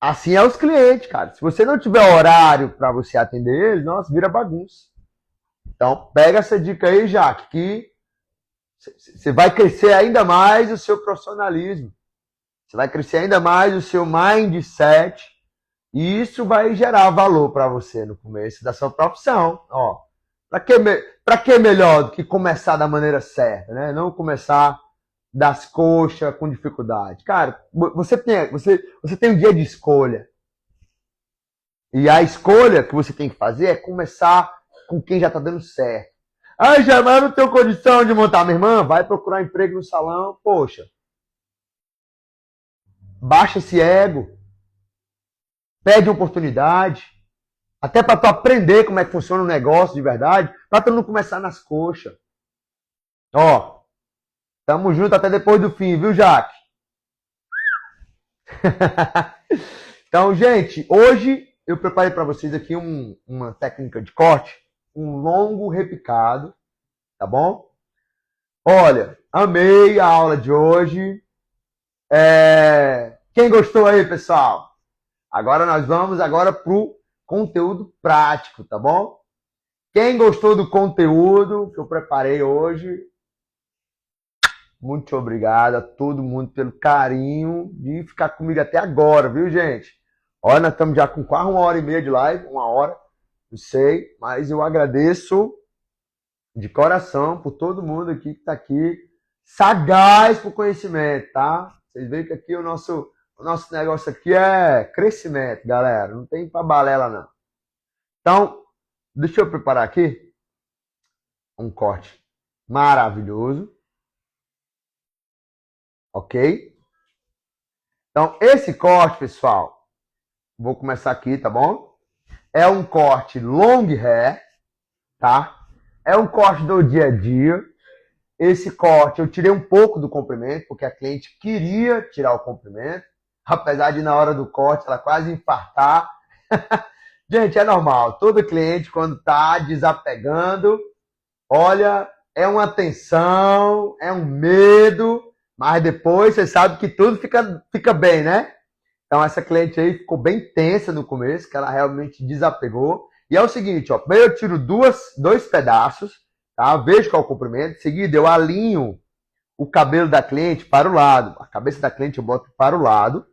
Assim é os clientes, cara. Se você não tiver horário para você atender eles, nossa, vira bagunça. Então, pega essa dica aí, Jaque, que você vai crescer ainda mais o seu profissionalismo. Você vai crescer ainda mais o seu mindset. E isso vai gerar valor para você no começo da sua profissão. Ó, para que melhor do que começar da maneira certa, né? Não começar das coxas com dificuldade. Cara, você tem um dia de escolha. E a escolha que você tem que fazer é começar com quem já está dando certo. Ah, já, mas eu não tenho condição de montar. Minha irmã, vai procurar emprego no salão. Poxa, baixa esse ego. Pede oportunidade. Até para tu aprender como é que funciona o negócio de verdade. Para tu não começar nas coxas. Ó, tamo junto até depois do fim, viu, Jaque? Então, gente, hoje eu preparei para vocês aqui uma técnica de corte, um longo repicado, tá bom? Olha, amei a aula de hoje. Quem gostou aí, pessoal? Agora nós vamos pro conteúdo prático, tá bom? Quem gostou do conteúdo que eu preparei hoje, muito obrigado a todo mundo pelo carinho de ficar comigo até agora, viu, gente? Olha, nós estamos já com quase 1h30 de live, 1 hora, não sei, mas eu agradeço de coração por todo mundo aqui que está aqui, sagaz por conhecimento, tá? Vocês veem que aqui o nosso negócio aqui é crescimento, galera. Não tem pra balela, não. Então, deixa eu preparar aqui um corte maravilhoso. Ok? Então, esse corte, pessoal, vou começar aqui, tá bom? É um corte long hair, tá? É um corte do dia a dia. Esse corte eu tirei um pouco do comprimento, porque a cliente queria tirar o comprimento, apesar de na hora do corte ela quase infartar. Gente, é normal. Todo cliente, quando está desapegando, olha, é uma tensão, é um medo, mas depois você sabe que tudo fica bem, né? Então essa cliente aí ficou bem tensa no começo, que ela realmente desapegou. E é o seguinte, ó, primeiro eu tiro dois pedaços, tá? Vejo qual é o comprimento. Em seguida eu alinho o cabelo da cliente para o lado. A cabeça da cliente eu boto para o lado.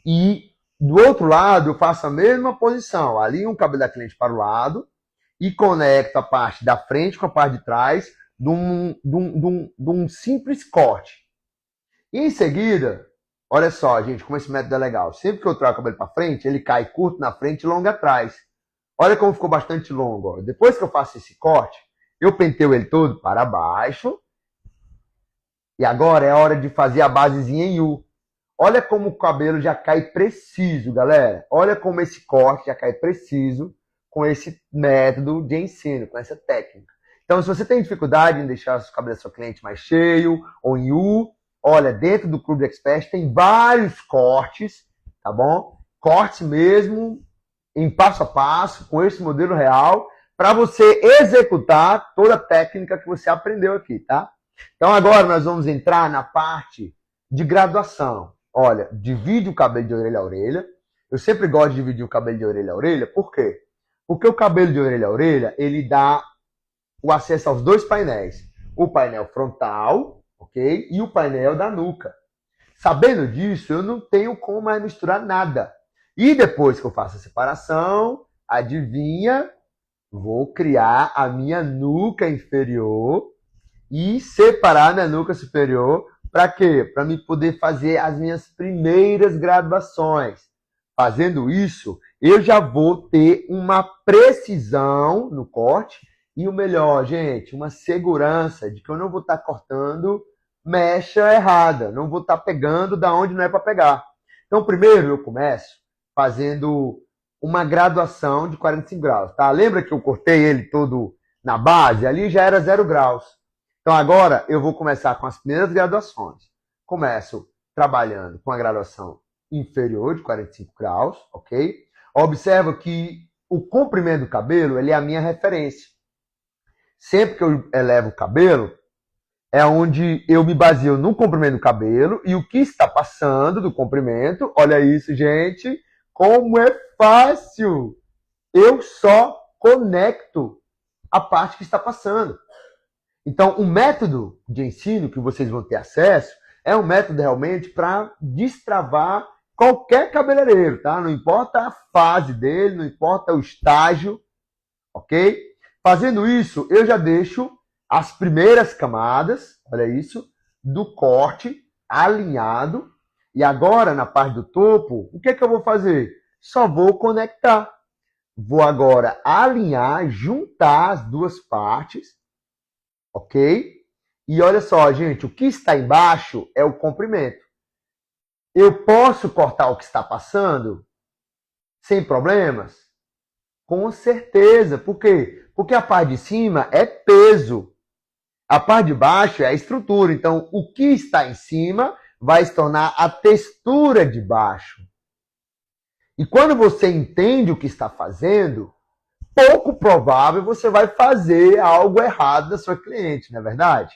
E do outro lado eu faço a mesma posição. Alinho o cabelo da cliente para o lado e conecto a parte da frente com a parte de trás de um simples corte. E em seguida, olha só, gente, como esse método é legal. Sempre que eu trago o cabelo para frente, ele cai curto na frente e longo atrás. Olha como ficou bastante longo. Ó. Depois que eu faço esse corte, eu penteio ele todo para baixo. E agora é hora de fazer a basezinha em U. Olha como o cabelo já cai preciso, galera. Olha como esse corte já cai preciso com esse método de ensino, com essa técnica. Então, se você tem dificuldade em deixar o cabelo da sua cliente mais cheio ou em U, olha, dentro do Clube Expert tem vários cortes, tá bom? Cortes mesmo, em passo a passo, com esse modelo real, para você executar toda a técnica que você aprendeu aqui, tá? Então, agora nós vamos entrar na parte de graduação. Olha, divide o cabelo de orelha a orelha. Eu sempre gosto de dividir o cabelo de orelha a orelha, por quê? Porque o cabelo de orelha a orelha, ele dá o acesso aos dois painéis. O painel frontal, ok? E o painel da nuca. Sabendo disso, eu não tenho como mais misturar nada. E depois que eu faço a separação, adivinha? Vou criar a minha nuca inferior e separar a minha nuca superior. Para quê? Para me poder fazer as minhas primeiras graduações. Fazendo isso, eu já vou ter uma precisão no corte e o melhor, gente, uma segurança de que eu não vou estar cortando mecha errada, não vou estar pegando da onde não é para pegar. Então, primeiro eu começo fazendo uma graduação de 45 graus, tá? Lembra que eu cortei ele todo na base? Ali já era 0 graus. Então, agora eu vou começar com as primeiras graduações. Começo trabalhando com a graduação inferior de 45 graus, ok? Observa que o comprimento do cabelo ele é a minha referência. Sempre que eu elevo o cabelo, é onde eu me baseio no comprimento do cabelo e o que está passando do comprimento. Olha isso, gente. Como é fácil! Eu só conecto a parte que está passando. Então, o método de ensino que vocês vão ter acesso é um método realmente para destravar qualquer cabeleireiro, tá? Não importa a fase dele, não importa o estágio, ok? Fazendo isso, eu já deixo as primeiras camadas, olha isso, do corte alinhado. E agora, na parte do topo, o que é que eu vou fazer? Só vou conectar. Vou agora alinhar, juntar as duas partes, ok? E olha só, gente, o que está embaixo é o comprimento. Eu posso cortar o que está passando sem problemas? Com certeza. Por quê? Porque a parte de cima é peso. A parte de baixo é a estrutura. Então, o que está em cima vai se tornar a textura de baixo. E quando você entende o que está fazendo, pouco provável você vai fazer algo errado da sua cliente, não é verdade?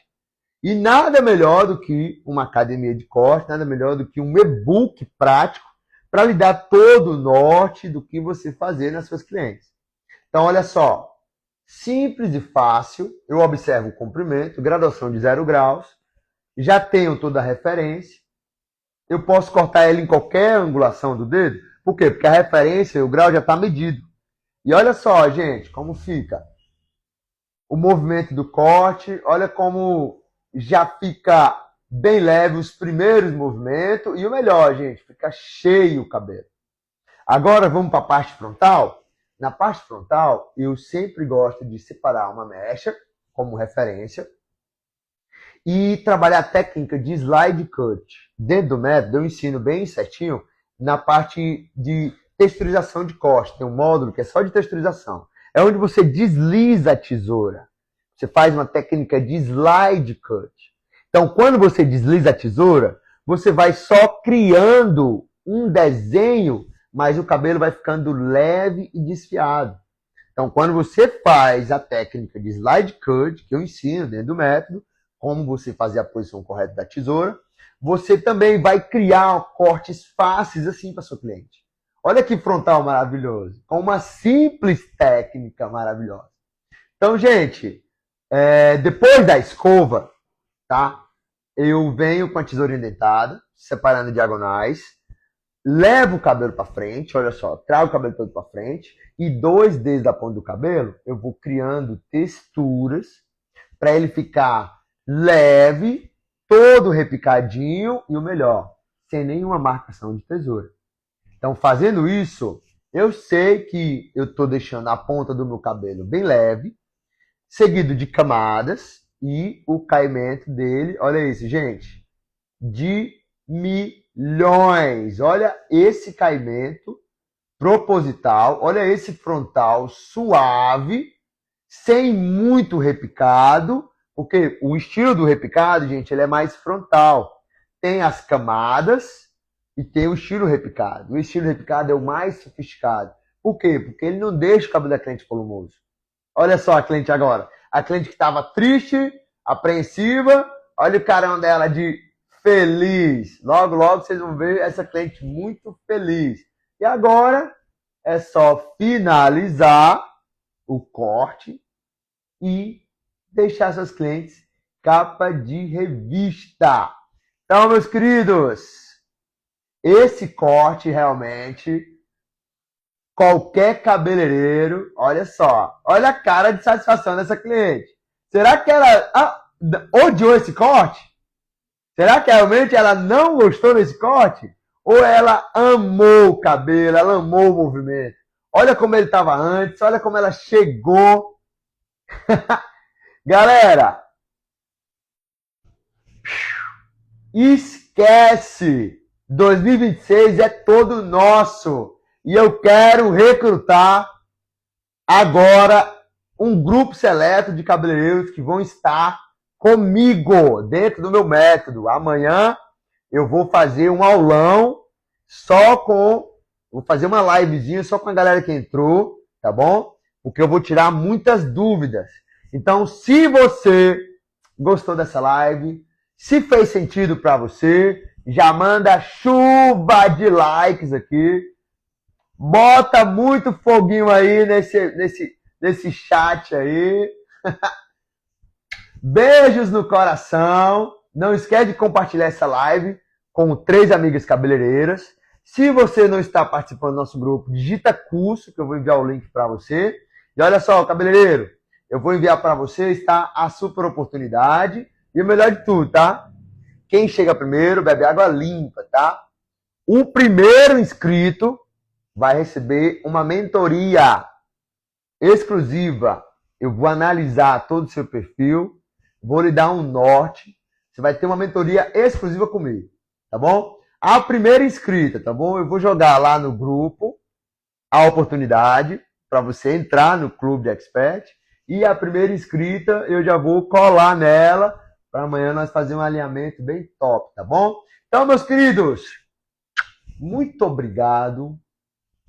E nada melhor do que uma academia de corte, nada melhor do que um e-book prático para lhe dar todo o norte do que você fazer nas suas clientes. Então, olha só. Simples e fácil, eu observo o comprimento, graduação de 0 graus, já tenho toda a referência, eu posso cortar ele em qualquer angulação do dedo? Por quê? Porque a referência, o grau já está medido. E olha só, gente, como fica o movimento do corte, olha como já fica bem leve os primeiros movimentos e o melhor, gente, fica cheio o cabelo. Agora vamos para a parte frontal. Na parte frontal, eu sempre gosto de separar uma mecha como referência e trabalhar a técnica de slide cut. Dentro do método, eu ensino bem certinho na parte de texturização de corte. Tem um módulo que é só de texturização. É onde você desliza a tesoura. Você faz uma técnica de slide cut. Então, quando você desliza a tesoura, você vai só criando um desenho, mas o cabelo vai ficando leve e desfiado. Então, quando você faz a técnica de slide cut, que eu ensino dentro do método, como você fazer a posição correta da tesoura, você também vai criar cortes fáceis assim para seu cliente. Olha que frontal maravilhoso, com uma simples técnica maravilhosa. Então, gente, depois da escova, tá? Eu venho com a tesoura indentada, separando diagonais, levo o cabelo para frente, olha só, trago o cabelo todo para frente e 2 dedos da ponta do cabelo, eu vou criando texturas para ele ficar leve, todo repicadinho e o melhor, sem nenhuma marcação de tesoura. Então, fazendo isso, eu sei que eu estou deixando a ponta do meu cabelo bem leve, seguido de camadas e o caimento dele, olha isso, gente, de milhões. Olha esse caimento proposital, olha esse frontal suave, sem muito repicado, porque o estilo do repicado, gente, ele é mais frontal. Tem as camadas e tem o estilo repicado. O estilo repicado é o mais sofisticado. Por quê? Porque ele não deixa o cabelo da cliente volumoso. Olha só a cliente agora. A cliente que estava triste, apreensiva, olha o carão dela de feliz. Logo, logo vocês vão ver essa cliente muito feliz. E agora é só finalizar o corte e deixar seus clientes capa de revista. Então, meus queridos, esse corte realmente, qualquer cabeleireiro, olha só, olha a cara de satisfação dessa cliente. Será que ela odiou esse corte? Será que realmente ela não gostou desse corte? Ou ela amou o cabelo, ela amou o movimento? Olha como ele estava antes, olha como ela chegou. Galera, esquece! 2026 é todo nosso. E eu quero recrutar agora um grupo seleto de cabeleireiros que vão estar comigo dentro do meu método. Amanhã eu vou fazer um aulão vou fazer uma livezinha só com a galera que entrou, tá bom? Porque eu vou tirar muitas dúvidas. Então, se você gostou dessa live, se fez sentido para você, já manda chuva de likes aqui. Bota muito foguinho aí nesse chat aí. Beijos no coração. Não esquece de compartilhar essa live com 3 amigas cabeleireiras. Se você não está participando do nosso grupo, digita curso, que eu vou enviar o link para você. E olha só, cabeleireiro, eu vou enviar para você, está a super oportunidade. E o melhor de tudo, tá? Quem chega primeiro bebe água limpa, tá? O primeiro inscrito vai receber uma mentoria exclusiva. Eu vou analisar todo o seu perfil, vou lhe dar um norte. Você vai ter uma mentoria exclusiva comigo, tá bom? A primeira inscrita, tá bom? Eu vou jogar lá no grupo a oportunidade para você entrar no Clube de Expert. E a primeira inscrita eu já vou colar nela para amanhã nós fazer um alinhamento bem top, tá bom? Então, meus queridos, muito obrigado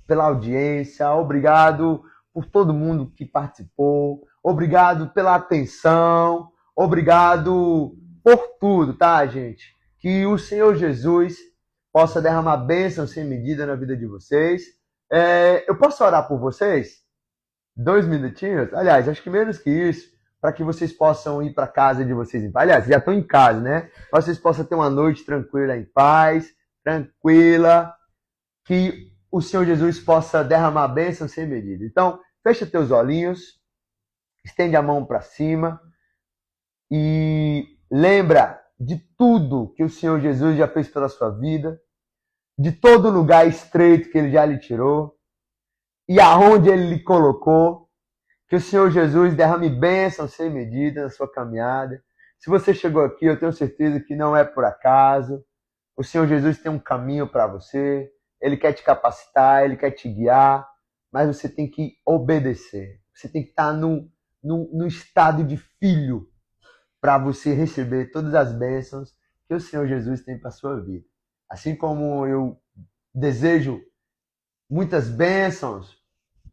pela audiência, obrigado por todo mundo que participou, obrigado pela atenção, obrigado por tudo, tá, gente? Que o Senhor Jesus possa derramar bênção sem medida na vida de vocês. Eu posso orar por vocês? 2 minutinhos? Aliás, acho que menos que isso, para que vocês possam ir para casa de vocês em paz. Aliás, já estão em casa, né? Para vocês possam ter uma noite tranquila, em paz, tranquila, que o Senhor Jesus possa derramar bênção sem medida. Então, fecha teus olhinhos, estende a mão para cima e lembra de tudo que o Senhor Jesus já fez pela sua vida, de todo lugar estreito que Ele já lhe tirou e aonde Ele lhe colocou. Que o Senhor Jesus derrame bênção sem medida na sua caminhada. Se você chegou aqui, eu tenho certeza que não é por acaso. O Senhor Jesus tem um caminho para você. Ele quer te capacitar, Ele quer te guiar, mas você tem que obedecer. Você tem que estar no estado de filho para você receber todas as bênçãos que o Senhor Jesus tem para a sua vida. Assim como eu desejo muitas bênçãos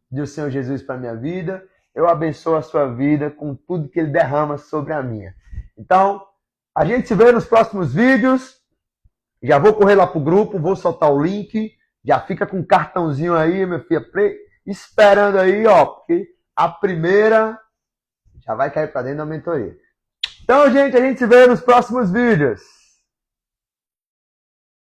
do Senhor Jesus para a minha vida, eu abençoo a sua vida com tudo que Ele derrama sobre a minha. Então, a gente se vê nos próximos vídeos. Já vou correr lá pro grupo, vou soltar o link. Já fica com um cartãozinho aí, minha filha, esperando aí, ó, porque a primeira já vai cair para dentro da mentoria. Então, gente, a gente se vê nos próximos vídeos.